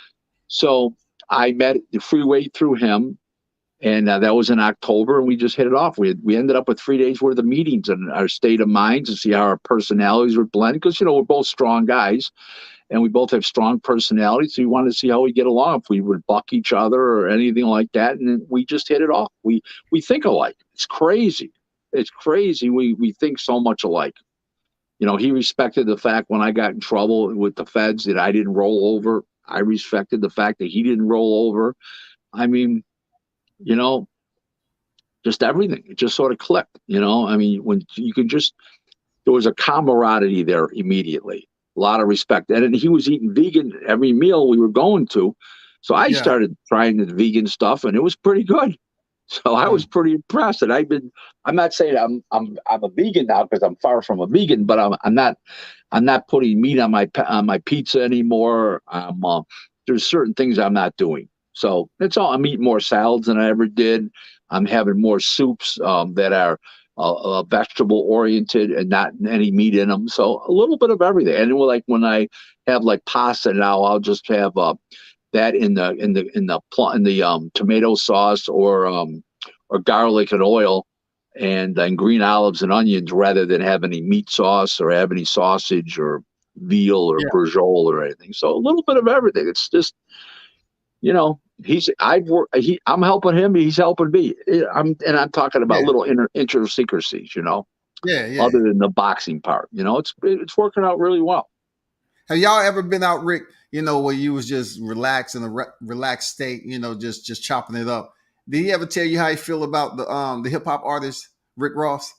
Speaker 1: So I met the Freeway through him, and that was in October, and we just hit it off. We ended up with 3 days worth of meetings and our state of minds to see how our personalities were blended because we're both strong guys and we both have strong personalities. So we wanted to see how we get along, if we would buck each other or anything like that. And we just hit it off. We think alike. It's crazy. It's crazy. We think so much alike. He respected the fact when I got in trouble with the feds that I didn't roll over. I respected the fact that he didn't roll over. I mean, you know, just everything. It just sort of clicked. I mean, when you could just, there was a camaraderie there immediately, a lot of respect. And he was eating vegan every meal we were going to. So I
Speaker 3: yeah.
Speaker 1: started trying the vegan stuff and it was pretty good. So I was
Speaker 3: Mm.
Speaker 1: pretty impressed. And I'm not saying I'm a vegan now because I'm far from a vegan, but I'm not putting meat on my pizza anymore. There's certain things I'm not doing. So it's all. I'm eating more salads than I ever did. I'm having more soups that are vegetable oriented and not any meat in them. So a little bit of everything. And like when I have like pasta now, I'll just have that in the tomato sauce or garlic and oil and green olives and onions rather than have any meat sauce or have any sausage or veal or
Speaker 3: Yeah,
Speaker 1: brujol or anything. So a little bit of everything. It's just, I'm helping him, he's helping me. I'm talking about
Speaker 3: yeah,
Speaker 1: little intricacies,
Speaker 3: yeah, yeah.
Speaker 1: other than the boxing part. It's working out really well.
Speaker 3: Have y'all ever been out, Rick? Where you was just relaxed in a relaxed state, just chopping it up. Did he ever tell you how he feel about the hip hop artist Rick Ross?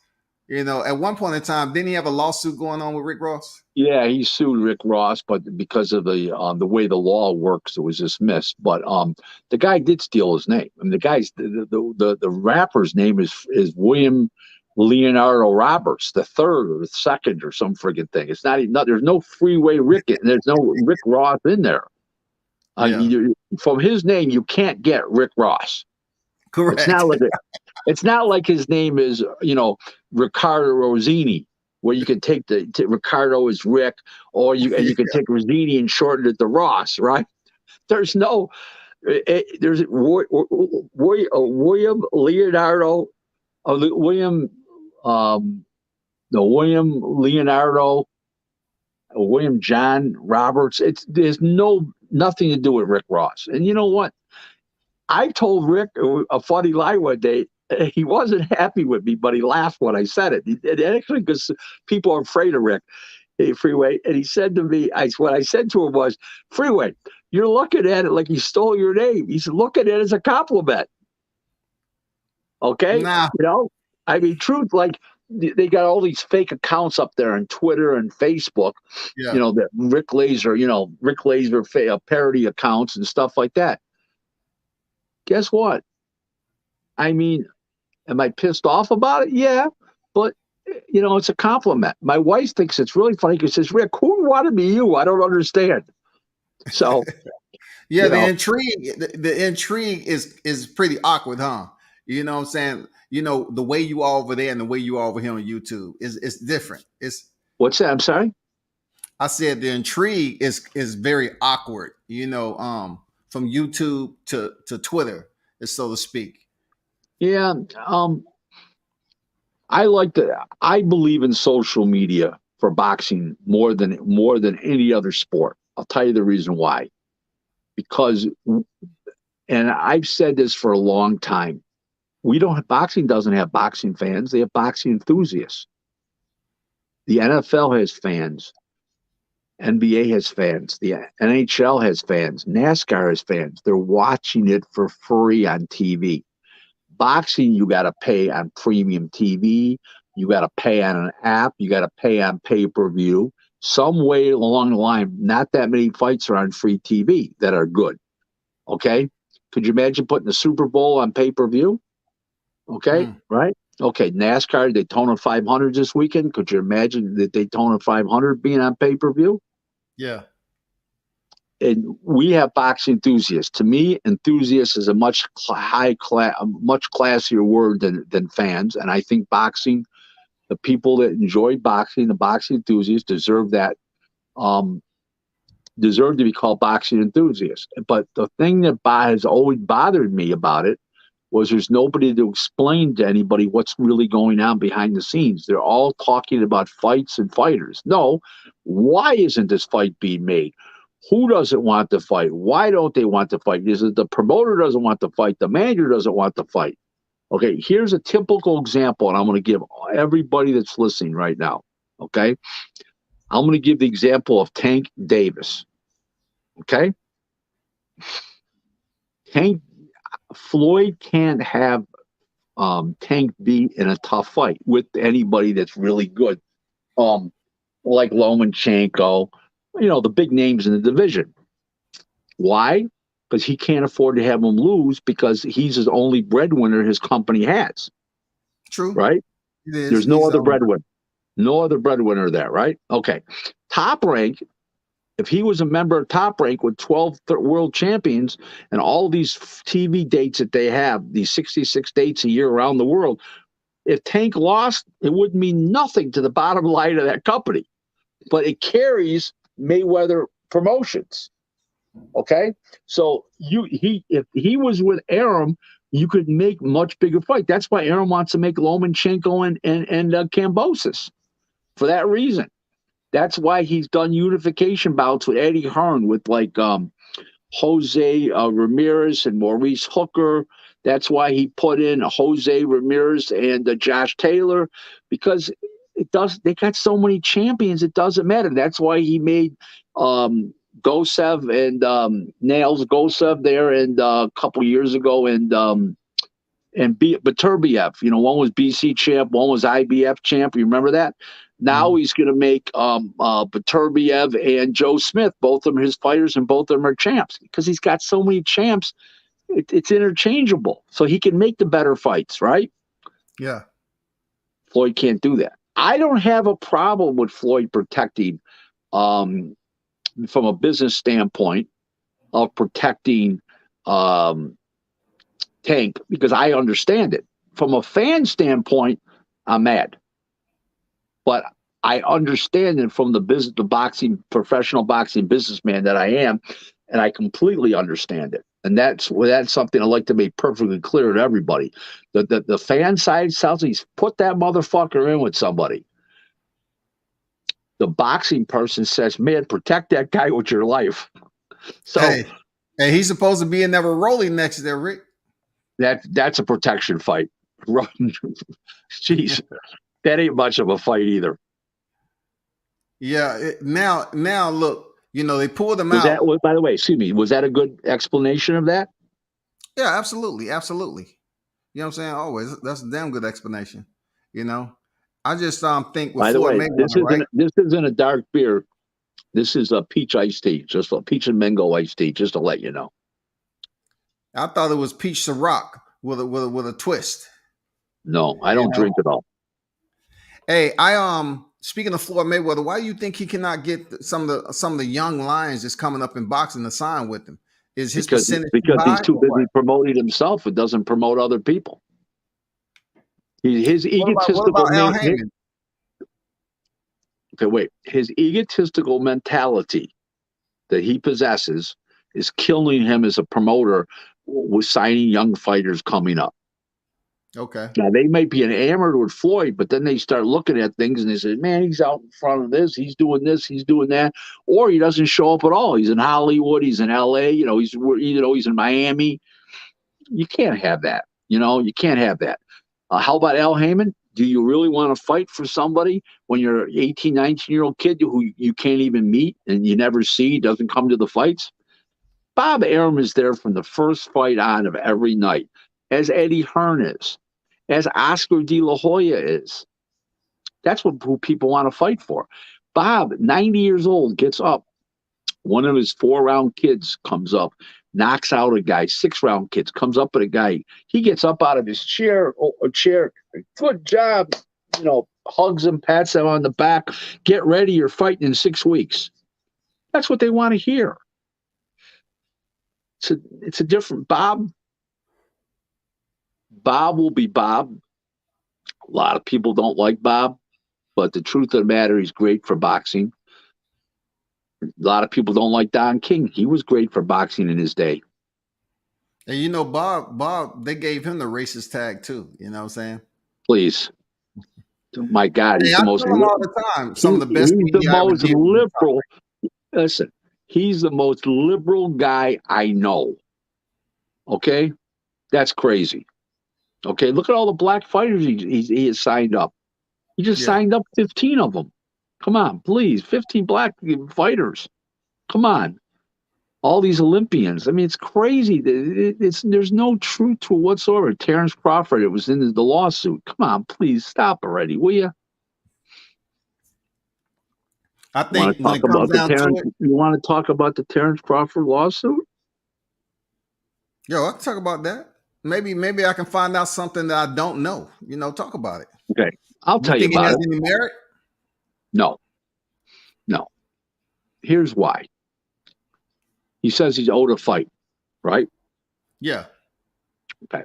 Speaker 3: You know, at one point in time, didn't he have a lawsuit going on with Rick Ross?
Speaker 1: Yeah, he sued Rick Ross, but because of the way the law works, it was dismissed. But the guy did steal his name. I mean, the rapper's name is William Leonardo Roberts, the third or the second or some friggin' thing. It's not even. There's no Freeway Rick. There's no Rick Ross in there.
Speaker 3: Yeah,
Speaker 1: From his name, you can't get Rick Ross. It's
Speaker 3: correct.
Speaker 1: not like it's not like his name is Riccardo Rossini, where you can take Ricardo is Rick, or you can take Rossini and shorten it to Ross, right? There's no there's William Leonardo, William no William Leonardo, William John Roberts. There's nothing to do with Rick Ross. And you know what? I told Rick a funny lie one day. He wasn't happy with me, but he laughed when I said it. And actually, because people are afraid of Rick, Freeway. And he said to me, what I said to him was, Freeway, you're looking at it like he stole your name. He's looking at it as a compliment. Okay?
Speaker 3: Nah,
Speaker 1: I mean, truth, like they got all these fake accounts up there on Twitter and Facebook,
Speaker 3: yeah.
Speaker 1: that Rick Glaser, parody accounts and stuff like that. Guess what? I mean, am I pissed off about it? Yeah, but it's a compliment. My wife thinks it's really funny because she says, Rick, who wanted me you? I don't understand. So
Speaker 3: Yeah, the intrigue is pretty awkward, huh? You know what I'm saying? The way you are over there and the way you are over here on YouTube is different.
Speaker 1: What's that? I'm sorry?
Speaker 3: I said the intrigue is very awkward, from YouTube to Twitter, so to speak.
Speaker 1: Yeah. I believe in social media for boxing more than any other sport. I'll tell you the reason why. Because, and I've said this for a long time, boxing doesn't have boxing fans, they have boxing enthusiasts. The NFL has fans. NBA has fans. The NHL has fans. NASCAR has fans. They're watching it for free on TV. Boxing, you got to pay on premium TV. You got to pay on an app. You got to pay on pay-per-view. Some way along the line, not that many fights are on free TV that are good. Okay? Could you imagine putting the Super Bowl on pay-per-view? Okay, right? Okay, NASCAR, Daytona 500 this weekend. Could you imagine the Daytona 500 being on pay-per-view?
Speaker 3: Yeah.
Speaker 1: And we have boxing enthusiasts. To me, enthusiast is a much classier word than fans. And I think boxing, the people that enjoy boxing, the boxing enthusiasts, deserve to be called boxing enthusiasts. But the thing that has always bothered me about it was there's nobody to explain to anybody what's really going on behind the scenes. They're all talking about fights and fighters. No, why isn't this fight being made? Who doesn't want to fight? Why don't they want to fight? Is it the promoter doesn't want to fight? The manager doesn't want to fight? Okay, here's a typical example, and I'm going to give everybody that's listening right now, okay? I'm going to give the example of Tank Davis, okay? Floyd can't have Tank be in a tough fight with anybody that's really good, like Lomachenko, the big names in the division. Why? Because he can't afford to have him lose because he's his only breadwinner his company has.
Speaker 3: True.
Speaker 1: Right? There's no other breadwinner. No other breadwinner there, right? Okay. Top Rank, if he was a member of Top Rank with 12 world champions and all these TV dates that they have, these 66 dates a year around the world, if Tank lost, it would mean nothing to the bottom line of that company. But it carries Mayweather Promotions. Okay? So if he was with Arum, you could make much bigger fight. That's why Arum wants to make Lomachenko and Kambosos. For that reason. That's why he's done unification bouts with Eddie Hearn, with like Jose Ramirez and Maurice Hooker. That's why he put in Jose Ramirez and Josh Taylor, because they got so many champions, it doesn't matter. That's why he made Gosev and Nails Gosev there, and a couple years ago, and and Beterbiev. One was BC champ, one was IBF champ. You remember that? Now he's going to make Beterbiev and Joe Smith. Both of them are his fighters, and both of them are champs because he's got so many champs. It's interchangeable, so he can make the better fights, right?
Speaker 3: Yeah.
Speaker 1: Floyd can't do that. I don't have a problem with Floyd protecting, from a business standpoint, of protecting Tank, because I understand it. From a fan standpoint, I'm mad. But I understand it from the professional boxing businessman that I am, and I completely understand it. And that's something I like to make perfectly clear to everybody. The fan side sounds like he's put that motherfucker in with somebody. The boxing person says, man, protect that guy with your life. So
Speaker 3: hey, he's supposed to be in there with Rolly next there, Rick.
Speaker 1: That's a protection fight. Jeez, that ain't much of a fight either.
Speaker 3: Yeah. Now look, they pulled him out.
Speaker 1: By the way, excuse me, was that a good explanation of that?
Speaker 3: Yeah, absolutely. You know what I'm saying? Always. That's a damn good explanation. I just think with Floyd Mayweather,
Speaker 1: this isn't a dark beer. This is a peach iced tea, just a peach and mango iced tea, just to let you know.
Speaker 3: I thought it was peach Ciroc with a twist.
Speaker 1: No, I don't drink it all.
Speaker 3: Hey, speaking of Floyd Mayweather, why do you think he cannot get some of the young lions that's coming up in boxing to sign with him? Is his percentage
Speaker 1: because he's too busy promoting himself and doesn't promote other people. His egotistical his egotistical mentality that he possesses is killing him as a promoter with signing young fighters coming up.
Speaker 3: Okay.
Speaker 1: Now they might be enamored with Floyd, but then they start looking at things and they say, man, he's out in front of this, he's doing that, or he doesn't show up at all. He's in Hollywood, he's in LA, he's in Miami. You can't have that. You can't have that. How about Al Heyman? Do you really want to fight for somebody when you're an 18, 19-year-old kid who you can't even meet and you never see, doesn't come to the fights? Bob Arum is there from the first fight on of every night, as Eddie Hearn is, as Oscar De La Hoya is. That's who people want to fight for. Bob, 90 years old, gets up. One of his 4-round kids comes up, knocks out a guy. 6-round kids comes up at a guy. He gets up out of his chair. Good job. Hugs him, pats him on the back. Get ready. You're fighting in 6 weeks. That's what they want to hear. It's a different Bob. Bob will be Bob. A lot of people don't like Bob, but the truth of the matter, he's great for boxing. A lot of people don't like Don King. He was great for boxing in his day.
Speaker 3: And Bob, they gave him the racist tag too. You know what I'm saying?
Speaker 1: Please. My God, he's the most
Speaker 3: all the time. Some of the best.
Speaker 1: He's the most liberal. Listen, he's the most liberal guy I know. Okay? That's crazy. Okay, look at all the black fighters he has signed up. He just signed up 15 of them. Come on, please. 15 black fighters. Come on. All these Olympians. I mean, it's crazy. There's no truth to it whatsoever. Terrence Crawford, it was in the lawsuit. Come on, please stop already, will you?
Speaker 3: I think when it comes down to it,
Speaker 1: you want to talk about the Terrence Crawford lawsuit?
Speaker 3: Yo, I can talk about that. Maybe I can find out something that I don't know. Talk about it.
Speaker 1: Okay, I'll tell you about it.
Speaker 3: Has any merit?
Speaker 1: No. Here's why. He says he's owed a fight, right?
Speaker 3: Yeah.
Speaker 1: Okay.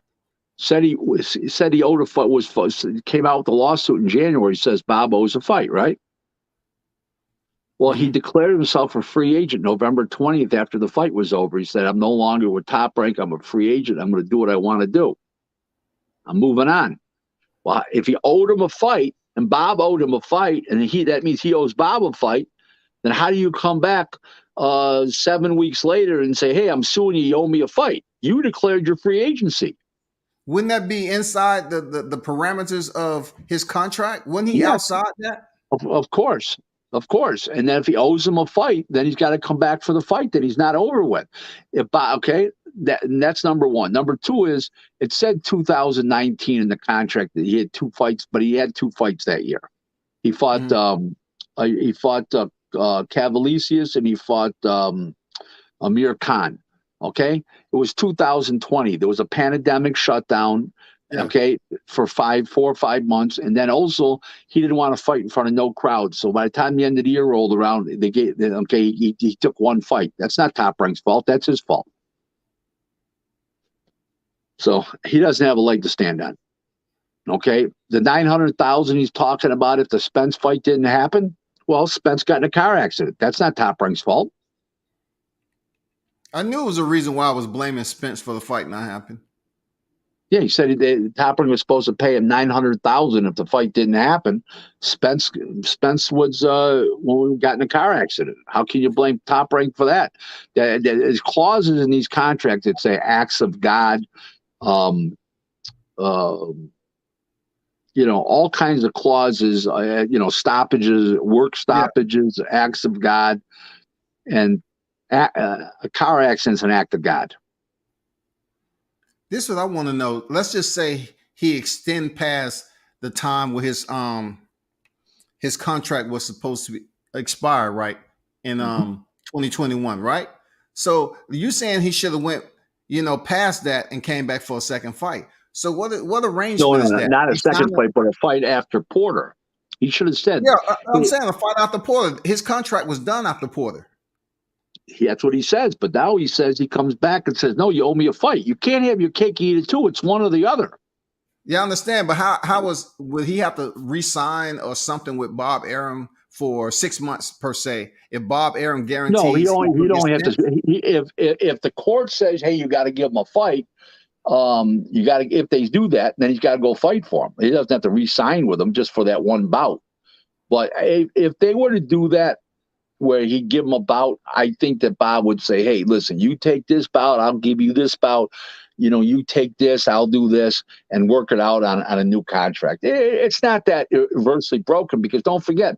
Speaker 1: Said he owed a fight. Came out with the lawsuit in January. He says Bob owes a fight, right? Well, he declared himself a free agent November 20th after the fight was over. He said, I'm no longer with Top Rank. I'm a free agent. I'm going to do what I want to do. I'm moving on. Well, if he owed him a fight and Bob owed him a fight, and that means he owes Bob a fight, then how do you come back 7 weeks later and say, hey, I'm suing you, you owe me a fight? You declared your free agency.
Speaker 3: Wouldn't that be inside the parameters of his contract? Wouldn't he outside that?
Speaker 1: Of course. Of course. And then if he owes him a fight, then he's got to come back for the fight that he's not over with. that's number one. Number two is it said 2019 in the contract that he had 2 fights, but he had 2 fights that year. He fought Cavalisius, and he fought Amir Khan. Okay, it was 2020. There was a pandemic shutdown.
Speaker 3: Yeah.
Speaker 1: Okay, for 4 or 5 months, and then also he didn't want to fight in front of no crowd. So by the time the end of the year rolled around, he took 1 fight. That's not Top Rank's fault. That's his fault. So he doesn't have a leg to stand on. Okay, the 900,000 he's talking about if the Spence fight didn't happen, well, Spence got in a car accident. That's not Top Rank's fault.
Speaker 3: I knew it was a reason why I was blaming Spence for the fight not happening.
Speaker 1: Yeah, he said Top Rank was supposed to pay him 900,000 if the fight didn't happen. Spence was when we got in a car accident. How can you blame Top Rank for that? There's clauses in these contracts that say acts of God, all kinds of clauses. Stoppages, work stoppages, acts of God, and a car accident's an act of God.
Speaker 3: This is what I want to know. Let's just say he extend past the time where his contract was supposed to expire, right? In 2021, right? So you saying he should have went, past that and came back for a second fight. So what arrangement is that?
Speaker 1: Not a second fight, but a fight after Porter. He should have said.
Speaker 3: Yeah, I'm saying a fight after Porter. His contract was done after Porter.
Speaker 1: That's what he says, but now he says he comes back and says, "No, you owe me a fight. You can't have your cake and eat it too. It's one or the other."
Speaker 3: Yeah, I understand, but would he have to re-sign or something with Bob Arum for 6 months per se? If Bob Arum guarantees,
Speaker 1: no, he don't have to. If the court says, "Hey, you got to give him a fight," if they do that, then he's got to go fight for him. He doesn't have to re-sign with them just for that one bout. But if they were to do that, where he'd give him a bout, I think that Bob would say, "Hey, listen, you take this bout, I'll give you this bout. You take this, I'll do this," and work it out on a new contract. It's not that irreversibly broken, because don't forget,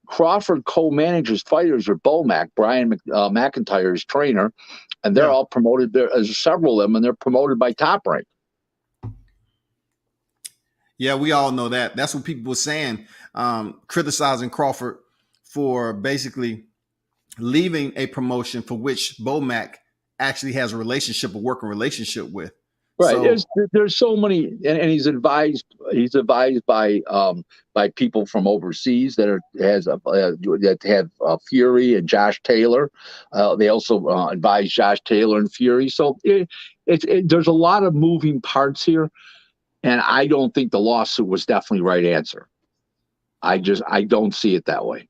Speaker 1: Crawford co-manages fighters with Bomac, Brian McIntyre's trainer, and they're all promoted. There's several of them, and they're promoted by Top Rank.
Speaker 3: Yeah, we all know that. That's what people were saying, criticizing Crawford for basically leaving a promotion for which Bomac actually has a working relationship with.
Speaker 1: Right. So, there's so many, and he's advised by people from overseas that have Fury and Josh Taylor. They also advise Josh Taylor and Fury. So there's a lot of moving parts here, and I don't think the lawsuit was definitely the right answer. I don't see it that way.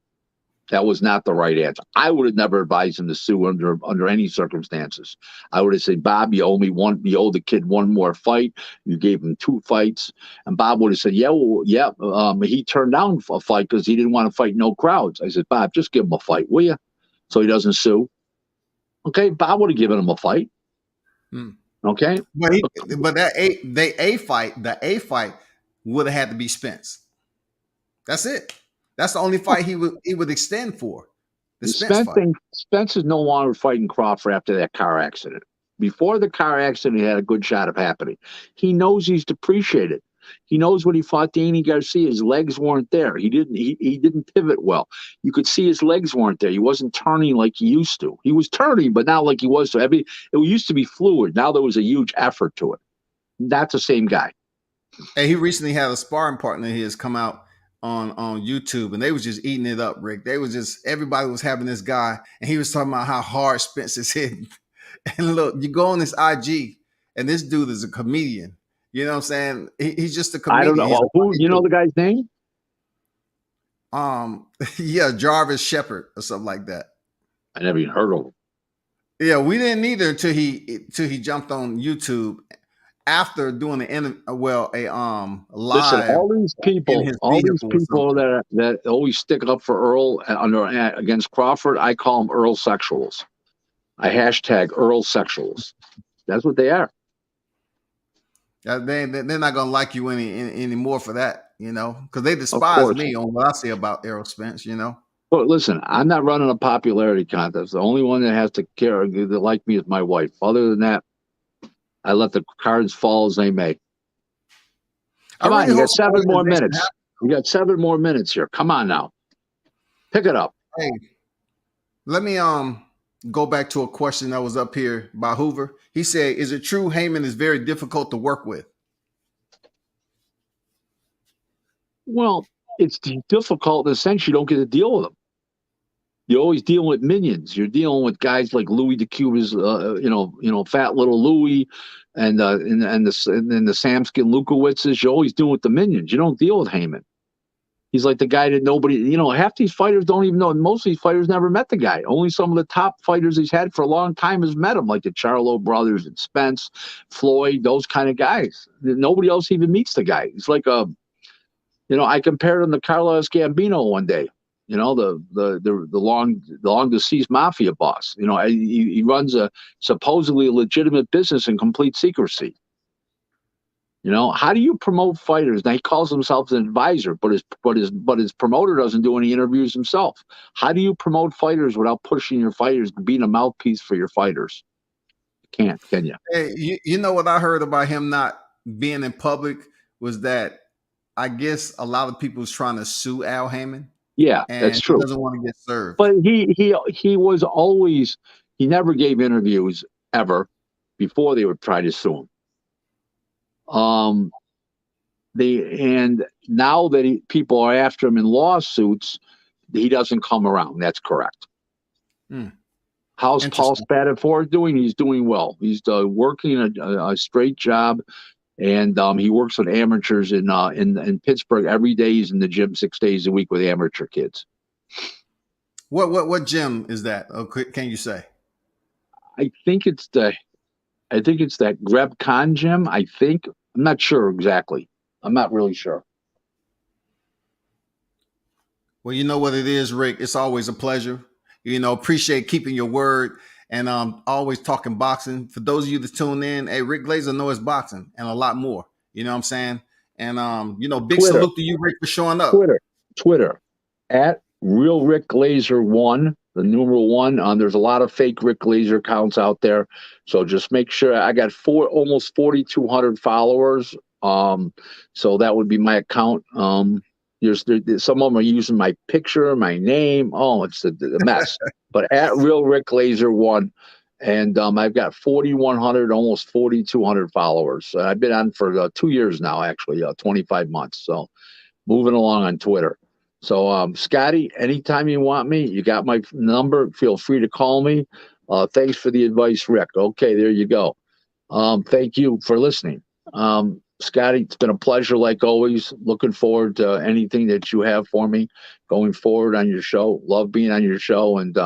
Speaker 1: That was not the right answer. I would have never advised him to sue under any circumstances. I would have said, "Bob, you owe the kid one more fight. You gave him 2 fights." And Bob would have said, he turned down a fight because he didn't want to fight no crowds. I said, "Bob, just give him a fight, will you? So he doesn't sue." Okay, Bob would have given him a fight. Okay.
Speaker 3: But the A fight would have had to be Spence. That's it. That's the only fight he would extend for. The
Speaker 1: Spence is no longer fighting Crawford after that car accident. Before the car accident, he had a good shot of happening. He knows he's depreciated. He knows when he fought Danny Garcia, his legs weren't there. He didn't pivot well. You could see his legs weren't there. He wasn't turning like he used to. He was turning, but not like he was. It used to be fluid. Now there was a huge effort to it. That's the same guy.
Speaker 3: Hey, he recently had a sparring partner of his come out on YouTube, and they was just eating it up, Rick. Everybody was having this guy, and he was talking about how hard Spence is hitting. And look, you go on this IG, and this dude is a comedian. You know what I'm saying? He's just a comedian.
Speaker 1: I don't know. Who, you know the guy's name?
Speaker 3: Yeah, Jarvis Shepherd or something like that.
Speaker 1: I never even heard of him.
Speaker 3: Yeah, we didn't either until he jumped on YouTube after doing a live.
Speaker 1: Listen, all these people that always stick up for Earl against Crawford, I call them Earl sexuals. I hashtag Earl sexuals. That's what they are.
Speaker 3: They're not gonna like you anymore for that, because they despise me on what I say about Errol Spence,
Speaker 1: But listen, I'm not running a popularity contest. The only one that has to care to like me is my wife. Other than that, I let the cards fall as they may.
Speaker 3: I
Speaker 1: Come on,
Speaker 3: really
Speaker 1: you got
Speaker 3: hope some
Speaker 1: 7 more minutes.
Speaker 3: organization
Speaker 1: You got 7 more minutes here. Come on now, pick it up.
Speaker 3: Hey, let me go back to a question that was up here by Hoover. He said, "Is it true Heyman is very difficult to work with?"
Speaker 1: Well, it's difficult in the sense you don't get to deal with them. You're always dealing with minions. You're dealing with guys like Louis the Cuba's, fat little Louis, and the Samskin Lukowitzes. You're always dealing with the minions. You don't deal with Heyman. He's like the guy that nobody, half these fighters don't even know. Most of these fighters never met the guy. Only some of the top fighters he's had for a long time has met him, like the Charlo brothers and Spence, Floyd, those kind of guys. Nobody else even meets the guy. He's like I compared him to Carlos Gambino one day. The long deceased mafia boss. He runs a supposedly legitimate business in complete secrecy. How do you promote fighters? Now he calls himself an advisor, but his promoter doesn't do any interviews himself. How do you promote fighters without pushing your fighters and being a mouthpiece for your fighters? You can't, can you?
Speaker 3: Hey, you know what I heard about him not being in public was that I guess a lot of people was trying to sue Al Heyman.
Speaker 1: Yeah,
Speaker 3: And
Speaker 1: that's true.
Speaker 3: He doesn't want to get served.
Speaker 1: But he was always, he never gave interviews ever before they would try to sue him. And now that people are after him in lawsuits, he doesn't come around. That's correct. How's Paul Spadafore doing? He's doing well. He's working a straight job, and he works with amateurs in Pittsburgh every day. He's in the gym 6 days a week with amateur kids.
Speaker 3: What gym is that? Can you say?
Speaker 1: I think it's that Greb Khan gym. I think. I'm not sure exactly. I'm not really sure.
Speaker 3: Well, you know what it is, Rick. It's always a pleasure. Appreciate keeping your word and always talking boxing. For those of you that tune in, hey, Rick Glaser knows boxing and a lot more. You know what I'm saying? And big
Speaker 1: Twitter.
Speaker 3: salute to you, Rick, for showing up.
Speaker 1: Twitter at Real Rick Glaser 1, the numeral 1. There's a lot of fake Rick Glaser accounts out there, so just make sure. I got almost 4,200 followers. So that would be my account. Some of them are using my picture, my name. Oh, it's a mess. But at Real Rick Glaser 1, and I've got 4,100, almost 4,200 followers. I've been on for 2 years now, actually, 25 months. So moving along on Twitter. So, Scotty, anytime you want me, you got my number. Feel free to call me. Thanks for the advice, Rick. Okay, there you go. Thank you for listening. Scotty, it's been a pleasure like always. Looking forward to anything that you have for me going forward on your show. Love being on your show, and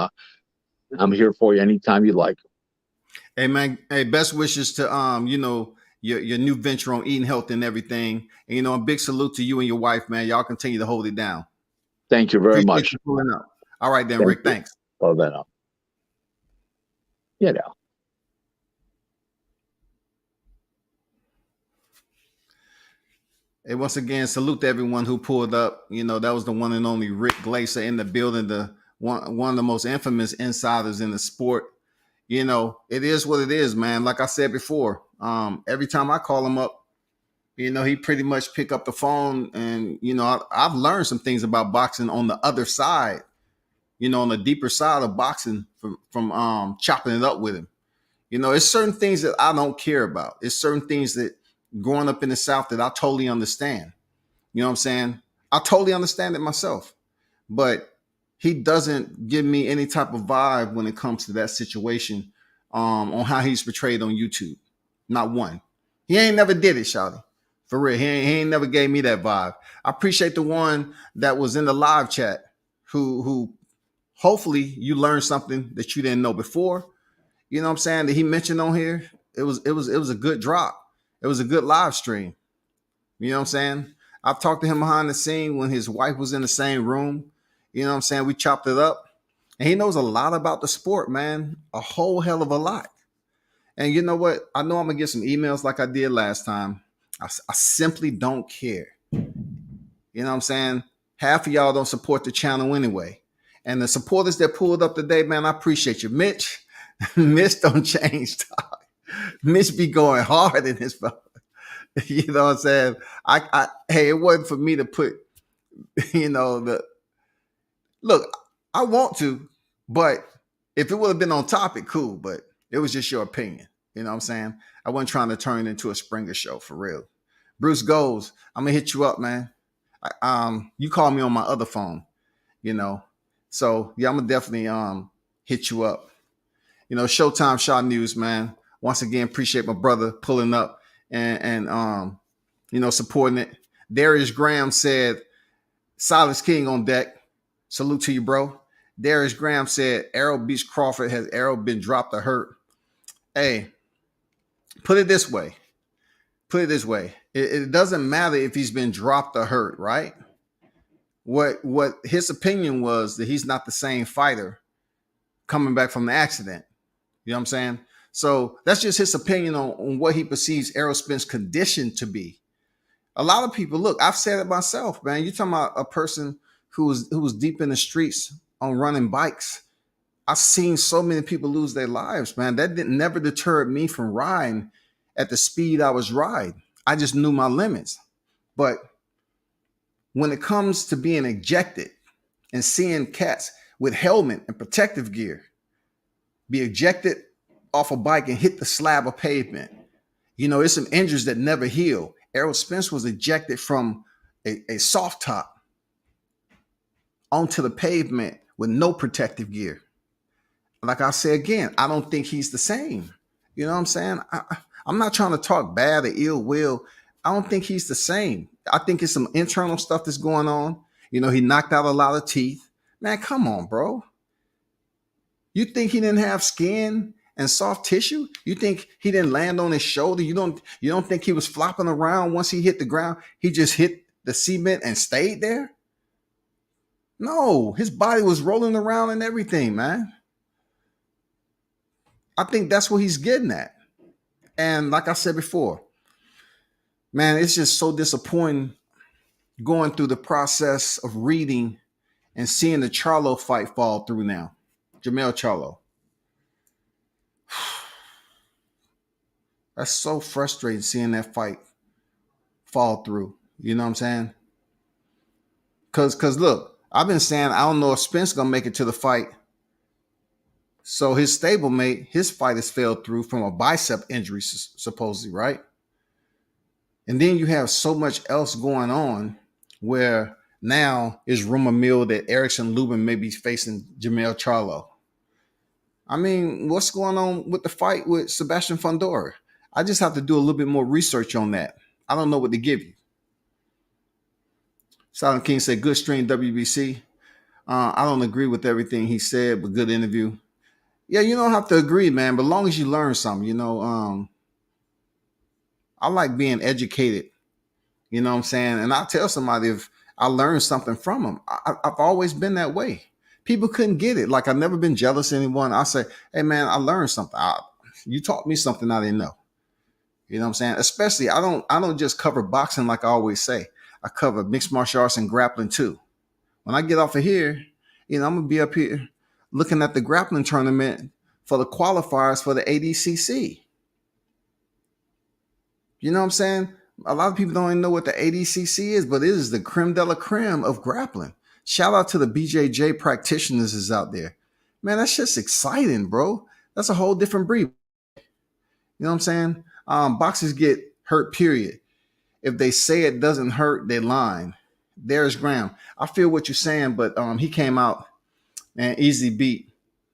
Speaker 1: I'm here for you anytime you like.
Speaker 3: Hey, man. Hey, best wishes to your new venture on eating healthy and everything. And a big salute to you and your wife, man. Y'all continue to hold it down.
Speaker 1: Thank you very much.
Speaker 3: You pulling up. All right, then, Rick. Thanks.
Speaker 1: Hold that up.
Speaker 3: Hey, once again, salute to everyone who pulled up. That was the one and only Rick Glaser in the building, the one of the most infamous insiders in the sport. It is what it is, man. Like I said before, every time I call him up, he pretty much pick up the phone, and I've learned some things about boxing on the other side, on the deeper side of boxing from chopping it up with him. It's certain things that I don't care about. It's certain things that growing up in the South that I totally understand. You know what I'm saying? I totally understand it myself, but he doesn't give me any type of vibe when it comes to that situation on how he's portrayed on YouTube. Not one. He ain't never did it, shawty. For real. He ain't never gave me that vibe. I appreciate the one that was in the live chat who hopefully you learned something that you didn't know before. You know what I'm saying? That he mentioned on here. It was a good drop. It was a good live stream. You know what I'm saying? I've talked to him behind the scene when his wife was in the same room. You know what I'm saying? We chopped it up. And he knows a lot about the sport, man. A whole hell of a lot. And you know what? I know I'm going to get some emails like I did last time. I simply don't care. You know what I'm saying? Half of y'all don't support the channel anyway. And the supporters that pulled up today, man, I appreciate you. Mitch don't change, dog. Mitch be going hard in his phone. You know what I'm saying? Hey, it wasn't for me to put, the look, I want to, but if it would have been on topic, cool. But it was just your opinion. You know what I'm saying? I wasn't trying to turn it into a Springer show for real. Bruce goes, I'm gonna hit you up, man. You call me on my other phone, you know. So yeah, I'm gonna definitely hit you up. Showtime Shot News, man. Once again, appreciate my brother pulling up and supporting it. Darius Graham said, Silas King on deck. Salute to you, bro. Darius Graham said, Errol beats Crawford. Has Errol been dropped or hurt? Hey, put it this way. It doesn't matter if he's been dropped or hurt, right? What his opinion was that he's not the same fighter coming back from the accident. You know what I'm saying? So that's just his opinion on what he perceives Errol Spence's condition to be. A lot of people, look, I've said it myself, man. You're talking about a person who was deep in the streets on running bikes. I've seen so many people lose their lives, man. That never deterred me from riding at the speed I was riding. I just knew my limits. But when it comes to being ejected and seeing cats with helmet and protective gear be ejected off a bike and hit the slab of pavement, it's some injuries that never heal. Errol Spence was ejected from a soft top onto the pavement with no protective gear. Like I say again, I don't think he's the same. You know what I'm saying? I'm not trying to talk bad or ill will. I don't think he's the same. I think it's some internal stuff that's going on. He knocked out a lot of teeth. Man, come on, bro. You think he didn't have skin and soft tissue? You think he didn't land on his shoulder? You don't think he was flopping around once he hit the ground? He just hit the cement and stayed there? No, his body was rolling around and everything, man. I think that's what he's getting at. And like I said before, man, it's just so disappointing going through the process of reading and seeing the Charlo fight fall through now. Jermell Charlo. That's so frustrating seeing that fight fall through. You know what I'm saying? Because look, I've been saying I don't know if Spence going to make it to the fight. So his stablemate, his fight has fell through from a bicep injury, supposedly, right? And then you have so much else going on where now is rumor mill that Erickson Lubin may be facing Jermell Charlo. I mean, what's going on with the fight with Sebastian Fundora? I just have to do a little bit more research on that. I don't know what to give you. Silent King said, good stream, WBC. I don't agree with everything he said, but good interview. Yeah, you don't have to agree, man, but as long as you learn something, I like being educated, you know what I'm saying? And I'll tell somebody if I learned something from him. I've always been that way. People couldn't get it. Like, I've never been jealous of anyone. I say, hey, man, I learned something. You taught me something I didn't know. You know what I'm saying? Especially, I don't just cover boxing like I always say. I cover mixed martial arts and grappling too. When I get off of here, I'm going to be up here looking at the grappling tournament for the qualifiers for the ADCC. You know what I'm saying? A lot of people don't even know what the ADCC is, but it is the creme de la creme of grappling. Shout out to the BJJ practitioners is out there. Man, that's just exciting, bro. That's a whole different breed. You know what I'm saying? Boxers get hurt, period. If they say it doesn't hurt, they're lying. There's Graham. I feel what you're saying, but he came out and easy beat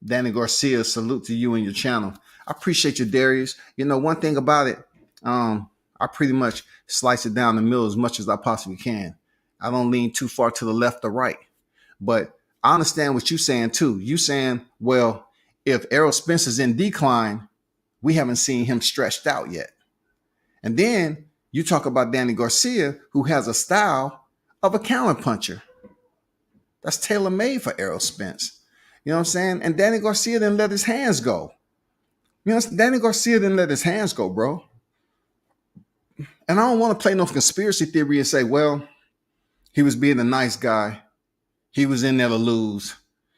Speaker 3: Danny Garcia. Salute to you and your channel. I appreciate you, Darius. One thing about it, I pretty much slice it down the middle as much as I possibly can. I don't lean too far to the left or right. But I understand what you're saying too. You saying, well, if Errol Spence is in decline, we haven't seen him stretched out yet. And then you talk about Danny Garcia, who has a style of a counterpuncher. That's tailor-made for Errol Spence. You know what I'm saying? And Danny Garcia didn't let his hands go. Danny Garcia didn't let his hands go, bro. And I don't want to play no conspiracy theory and say, well, he was being a nice guy. He was in there to lose.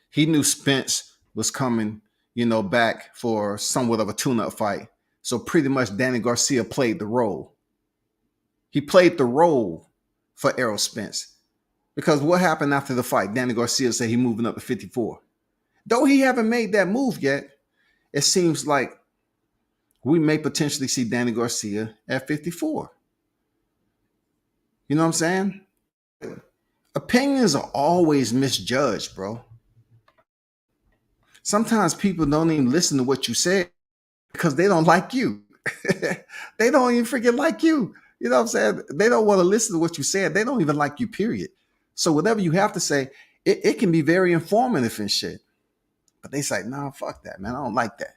Speaker 3: He knew Spence was coming, back for somewhat of a tune-up fight. So pretty much Danny Garcia played the role. He played the role for Errol Spence. Because what happened after the fight? Danny Garcia said he moving up to 54. Though he haven't made that move yet, it seems like we may potentially see Danny Garcia at 54. You know what I'm saying? Opinions are always misjudged, bro. Sometimes people don't even listen to what you say because they don't like you. They don't even freaking like you. You know what I'm saying? They don't want to listen to what you said. They don't even like you, period. So whatever you have to say, it can be very informative and shit. But they say, nah, fuck that, man. I don't like that.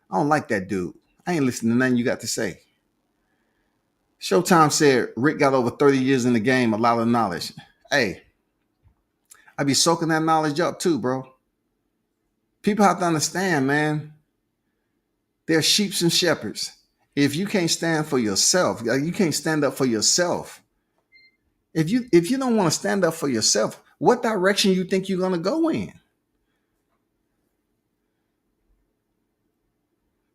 Speaker 3: I don't like that dude. I ain't listening to nothing you got to say. Showtime said Rick got over 30 years in the game, a lot of knowledge. Hey, I be soaking that knowledge up too, bro. People have to understand, man. They're sheep and shepherds. If you can't stand for yourself, you can't stand up for yourself. If you don't want to stand up for yourself, what direction you think you're gonna go in?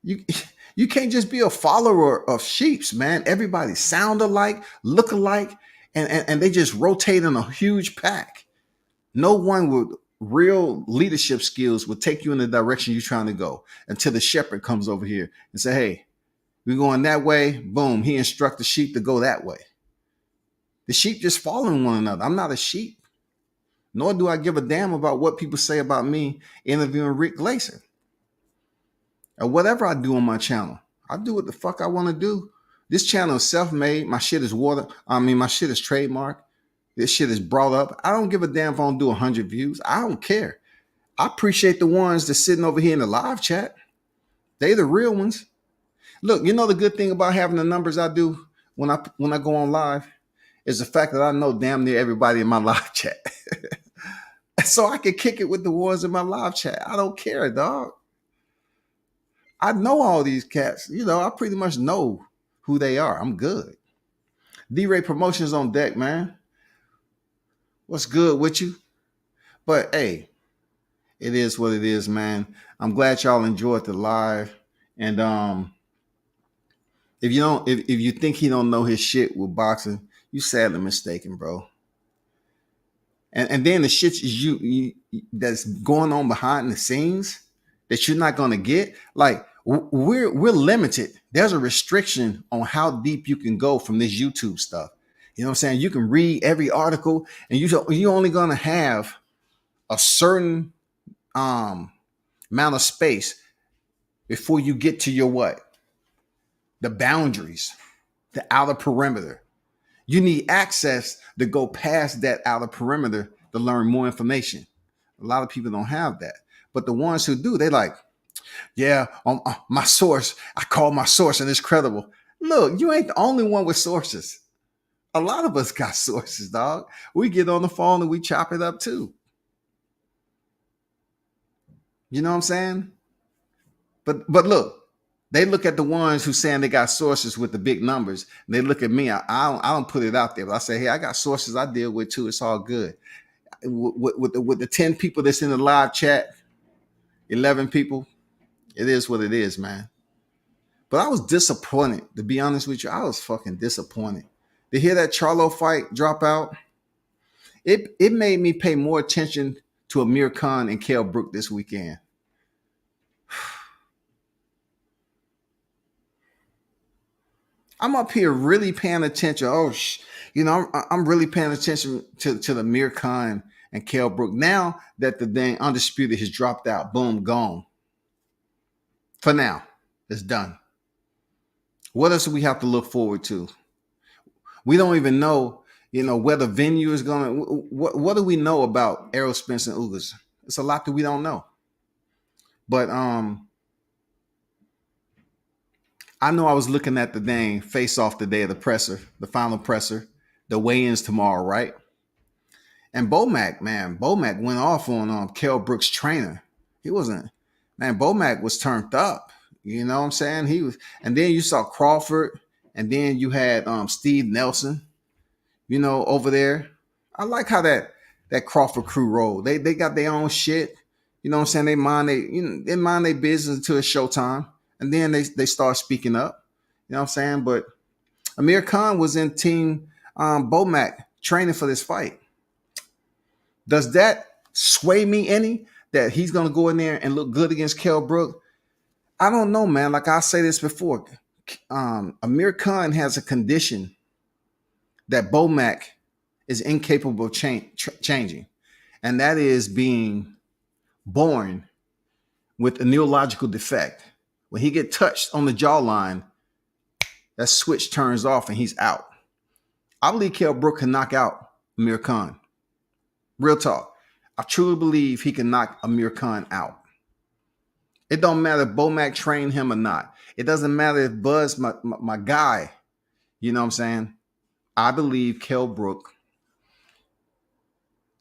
Speaker 3: You can't just be a follower of sheeps, man. Everybody sound alike, look alike, and they just rotate in a huge pack. No one with real leadership skills will take you in the direction you're trying to go until the shepherd comes over here and say, hey, we're going that way. Boom. He instructs the sheep to go that way. The sheep just following one another. I'm not a sheep, nor do I give a damn about what people say about me interviewing Rick Glaser. Or whatever I do on my channel. I do what the fuck I want to do. This channel is self-made. My shit is my shit is trademarked. This shit is brought up. I don't give a damn if I don't do 100 views. I don't care. I appreciate the ones that's sitting over here in the live chat. They the real ones. Look, you know the good thing about having the numbers I do when I go on live is the fact that I know damn near everybody in my live chat. So I can kick it with the ones in my live chat. I don't care, dog. I know all these cats. You know, I pretty much know who they are. I'm good. D-Ray Promotions on deck, man. What's good with you? But hey, it is what it is, man. I'm glad y'all enjoyed the live. And if you think he don't know his shit with boxing, you sadly mistaken, bro. And then the shit you that's going on behind the scenes that you're not gonna get, like we're limited. There's a restriction on how deep you can go from this YouTube stuff. You know what I'm saying? You can read every article, and you're only gonna have a certain amount of space before you get to your what? The boundaries, the outer perimeter. You need access to go past that outer perimeter to learn more information. A lot of people don't have that. But the ones who do, they like, yeah, my source, I call my source and it's credible. Look, you ain't the only one with sources. A lot of us got sources, dog. We get on the phone and we chop it up too. You know what I'm saying? But look, they look at the ones who saying they got sources with the big numbers. And they look at me. I don't put it out there, but I say, hey, I got sources I deal with too. It's all good. With the 10 people that's in the live chat, 11 people, it is what it is, man. But I was disappointed, to be honest with you. I was fucking disappointed. To hear that Charlo fight drop out, it made me pay more attention to Amir Khan and Kell Brook this weekend. I'm up here really paying attention. I'm really paying attention to the Amir Khan and Kell Brook. Now that the dang Undisputed has dropped out, boom, gone. For now, it's done. What else do we have to look forward to? We don't even know, where the venue is going. What do we know about Errol Spence and Ugas? It's a lot that we don't know. But I know I was looking at the dang face-off the day of the presser, the final presser, the weigh-ins tomorrow, right? And Bomac went off on Kell Brook's trainer. Bomac was turned up. You know what I'm saying? He was, and then you saw Crawford, and then you had Steve Nelson, over there. I like how that Crawford crew roll. They got their own shit. You know what I'm saying? They mind their business until it's showtime. And then they start speaking up. You know what I'm saying? But Amir Khan was in Team Bomac training for this fight. Does that sway me any that he's going to go in there and look good against Kell Brook? I don't know, man. Like I say this before, Amir Khan has a condition that Bomac is incapable of changing, and that is being born with a neurological defect. When he get touched on the jawline, that switch turns off and he's out. I believe Kell Brook can knock out Amir Khan. Real talk. I truly believe he can knock Amir Khan out. It don't matter if Bomac trained him or not. It doesn't matter if Buzz, my guy, you know what I'm saying? I believe Kell Brook,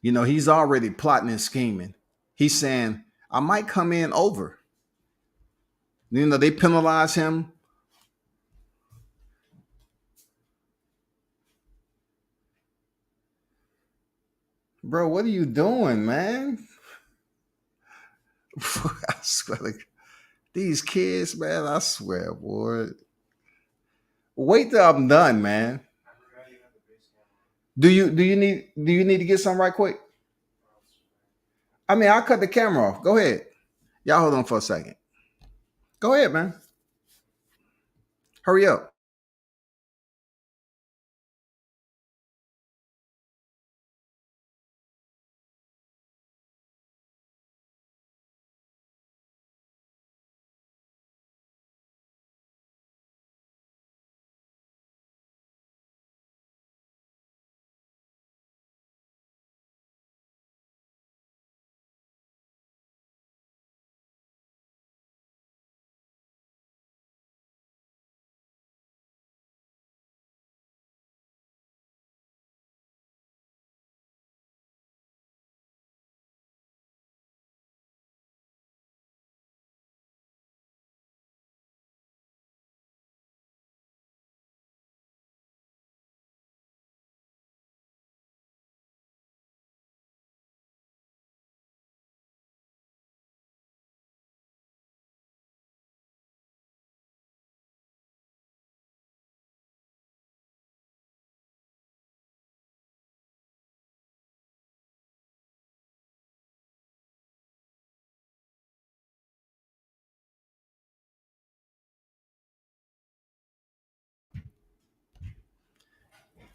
Speaker 3: you know, he's already plotting and scheming. He's saying, I might come in over. You know, they penalize him. Bro, what are you doing, man? I swear, like, these kids, man, I swear, boy. Wait till I'm done, man. Do you need to get something right quick? I mean, I'll cut the camera off. Go ahead. Y'all hold on for a second. Go ahead, man. Hurry up.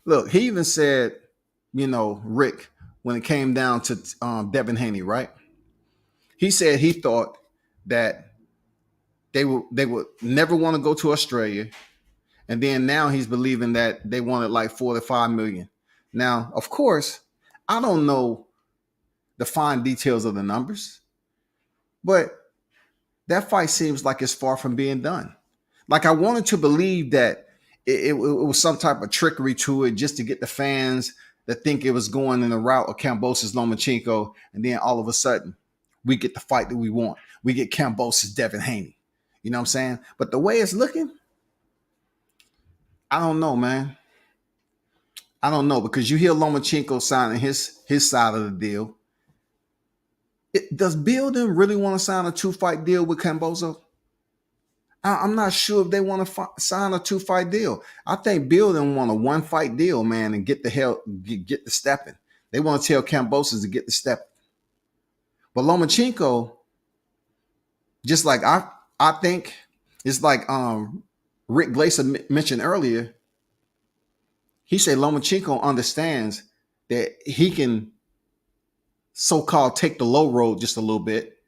Speaker 3: Look, he even said, you know, Rick, when it came down to Devin Haney, right? He said he thought that they would never want to go to Australia, and then now he's believing that they wanted like 4 to 5 million. Now, of course, I don't know the fine details of the numbers, but that fight seems like it's far from being done. Like I wanted to believe that it was some type of trickery to it just to get the fans to think it was going in the route of Kambosos Lomachenko, and then all of a sudden we get the fight that we want. We get Kambosos Devin Haney. You know what I'm saying? But the way it's looking, I don't know, man. I don't know, because you hear Lomachenko signing his side of the deal. Does Bilden really want to sign a 2-fight deal with Kambosos? I'm not sure if they want to sign a 2-fight deal. I think Bilden want a 1-fight deal, man, and get the stepping. They want to tell Kambosos to get the step. But Lomachenko, just like I think it's like Rick Glaser mentioned earlier. He said Lomachenko understands that he can so-called take the low road just a little bit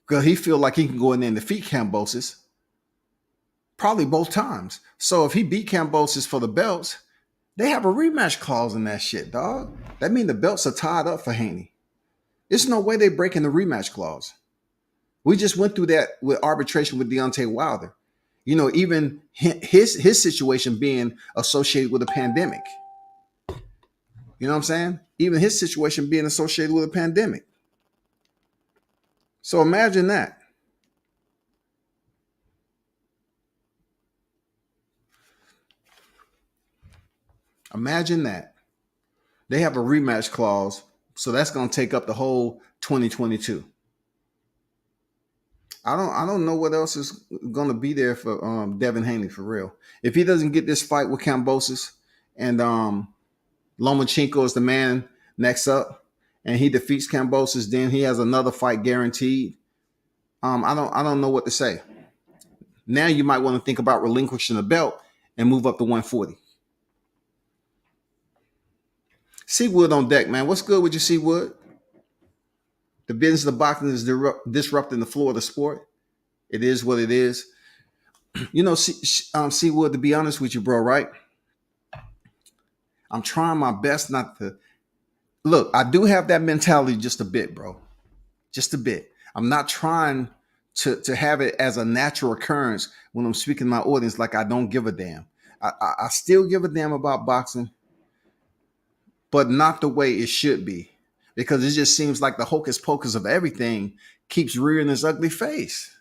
Speaker 3: because he feel like he can go in there and defeat Kambosos probably both times. So if he beat Kambosos for the belts, they have a rematch clause in that shit, dog. That means the belts are tied up for Haney. There's no way they're breaking the rematch clause. We just went through that with arbitration with Deontay Wilder. You know, even his situation being associated with a pandemic. You know what I'm saying? Even his situation being associated with a pandemic. So imagine that. Imagine that. They have a rematch clause, so that's going to take up the whole 2022. I don't know what else is gonna be there for Devin Haney for real. If he doesn't get this fight with Kambosos and Lomachenko is the man next up, and he defeats Kambosos, then he has another fight guaranteed. I don't know what to say. Now you might want to think about relinquishing the belt and move up to 140. Seawood on deck, man. What's good with you, Seawood? The business of boxing is disrupting the floor of the sport. It is what it is. You know, Seawood, to be honest with you, bro, right? I'm trying my best not to. Look, I do have that mentality just a bit, bro. Just a bit. I'm not trying to have it as a natural occurrence when I'm speaking to my audience like I don't give a damn. I still give a damn about boxing, but not the way it should be, because it just seems like the hocus pocus of everything keeps rearing its ugly face.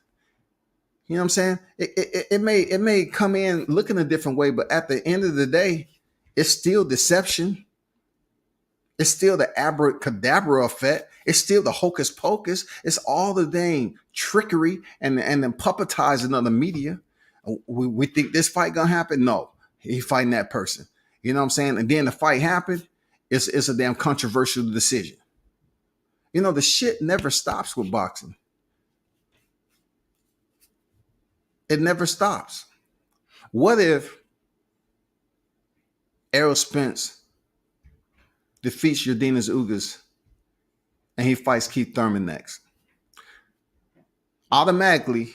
Speaker 3: You know what I'm saying? It may come in looking a different way, but at the end of the day, it's still deception. It's still the abracadabra effect. It's still the hocus pocus. It's all the dang trickery and the puppetizing of the media. We think this fight gonna happen. No, he fighting that person. You know what I'm saying? And then the fight happened. It's a damn controversial decision. You know, the shit never stops with boxing. It never stops. What if Errol Spence defeats Yordenis Ugas and he fights Keith Thurman next? Automatically,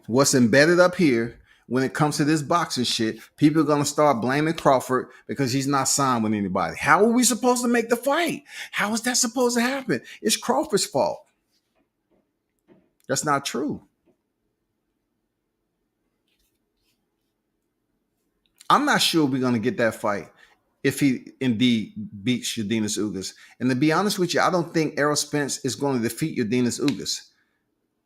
Speaker 3: what's embedded up here when it comes to this boxing shit, people are going to start blaming Crawford because he's not signed with anybody. How are we supposed to make the fight? How is that supposed to happen? It's Crawford's fault. That's not true. I'm not sure we're going to get that fight if he indeed beats Yordenis Ugas. And to be honest with you, I don't think Errol Spence is going to defeat Yordenis Ugas.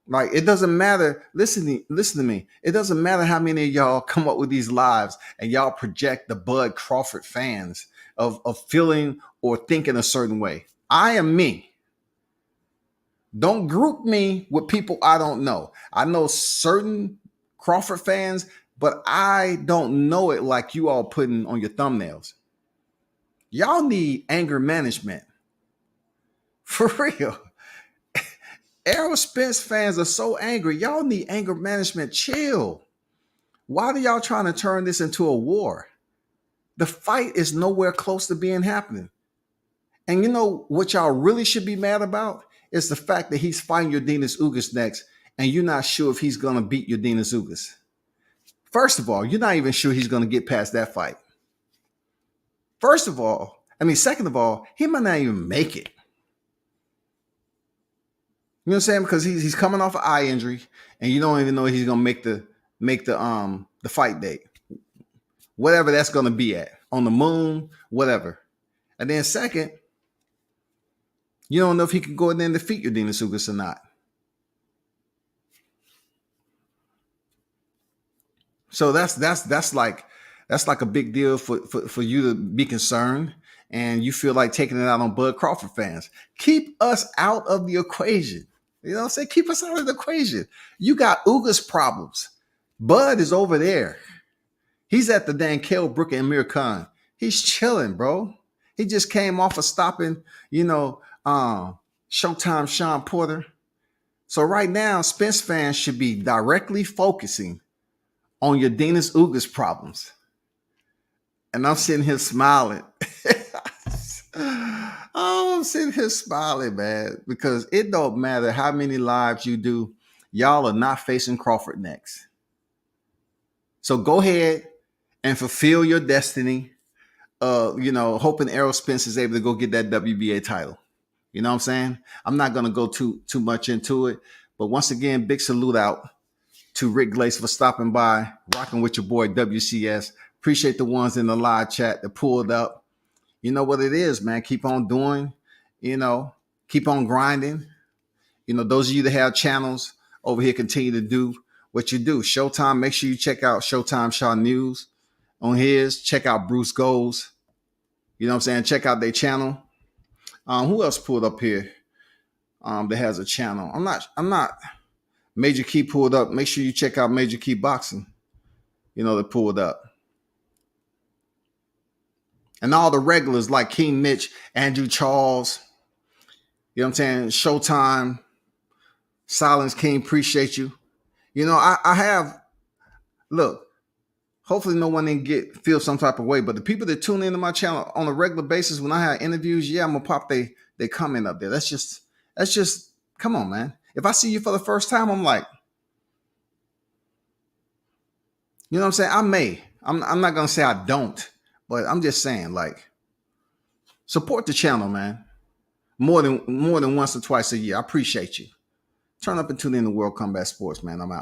Speaker 3: Like, it doesn't matter. Listen to me. It doesn't matter how many of y'all come up with these lives and y'all project the Bud Crawford fans of feeling or thinking a certain way. I am me. Don't group me with people I don't know. I know certain Crawford fans, but I don't know it like you all putting on your thumbnails. Y'all need anger management. For real. Errol Spence fans are so angry. Y'all need anger management. Chill. Why are y'all trying to turn this into a war? The fight is nowhere close to being happening. And you know what y'all really should be mad about? Is the fact that he's fighting Yordenis Ugas next, and you're not sure if he's going to beat Yordenis Ugas. First of all, you're not even sure he's going to get past that fight. Second of all, he might not even make it. You know what I'm saying? Because he's coming off an eye injury, and you don't even know he's gonna make the fight date, whatever that's gonna be at, on the moon, whatever. And then second, you don't know if he can go in there and defeat Yordenis Ugas or not. So that's like a big deal for you to be concerned, and you feel like taking it out on Bud Crawford fans. Keep us out of the equation. You know what I'm saying? Keep us out of the equation. You got Ugas problems. Bud is over there. He's at the dang Kell Brook and Amir Khan. He's chilling, bro. He just came off of stopping, Showtime Sean Porter. So right now, Spence fans should be directly focusing on Yordenis Ugas problems. And I'm sitting here smiling. I'm sitting here smiling, man, because it don't matter how many lives you do. Y'all are not facing Crawford next. So go ahead and fulfill your destiny. Hoping Errol Spence is able to go get that WBA title. You know what I'm saying? I'm not going to go too much into it. But once again, big salute out to Rick Glaser for stopping by, rocking with your boy WCS. Appreciate the ones in the live chat that pulled up. You know what it is, man. Keep on doing, keep on grinding. Those of you that have channels over here, continue to do what you do. Showtime, make sure you check out Showtime Shaw News on his. Check out Bruce Goals. You know what I'm saying? Check out their channel. Who else pulled up here that has a channel? I'm not. Major Key pulled up. Make sure you check out Major Key Boxing. You know, they pulled up. And all the regulars like King Mitch, Andrew Charles, you know what I'm saying? Showtime, Silence King, appreciate you. You know, I have, look, hopefully no one didn't feel some type of way, but the people that tune into my channel on a regular basis, when I have interviews, yeah, I'm gonna pop they comment up there. That's just, come on, man. If I see you for the first time, I'm like, you know what I'm saying? I'm not gonna say I don't, but I'm just saying, like, support the channel, man. More than once or twice a year. I appreciate you. Turn up and tune in to World Combat Sports, man. I'm out.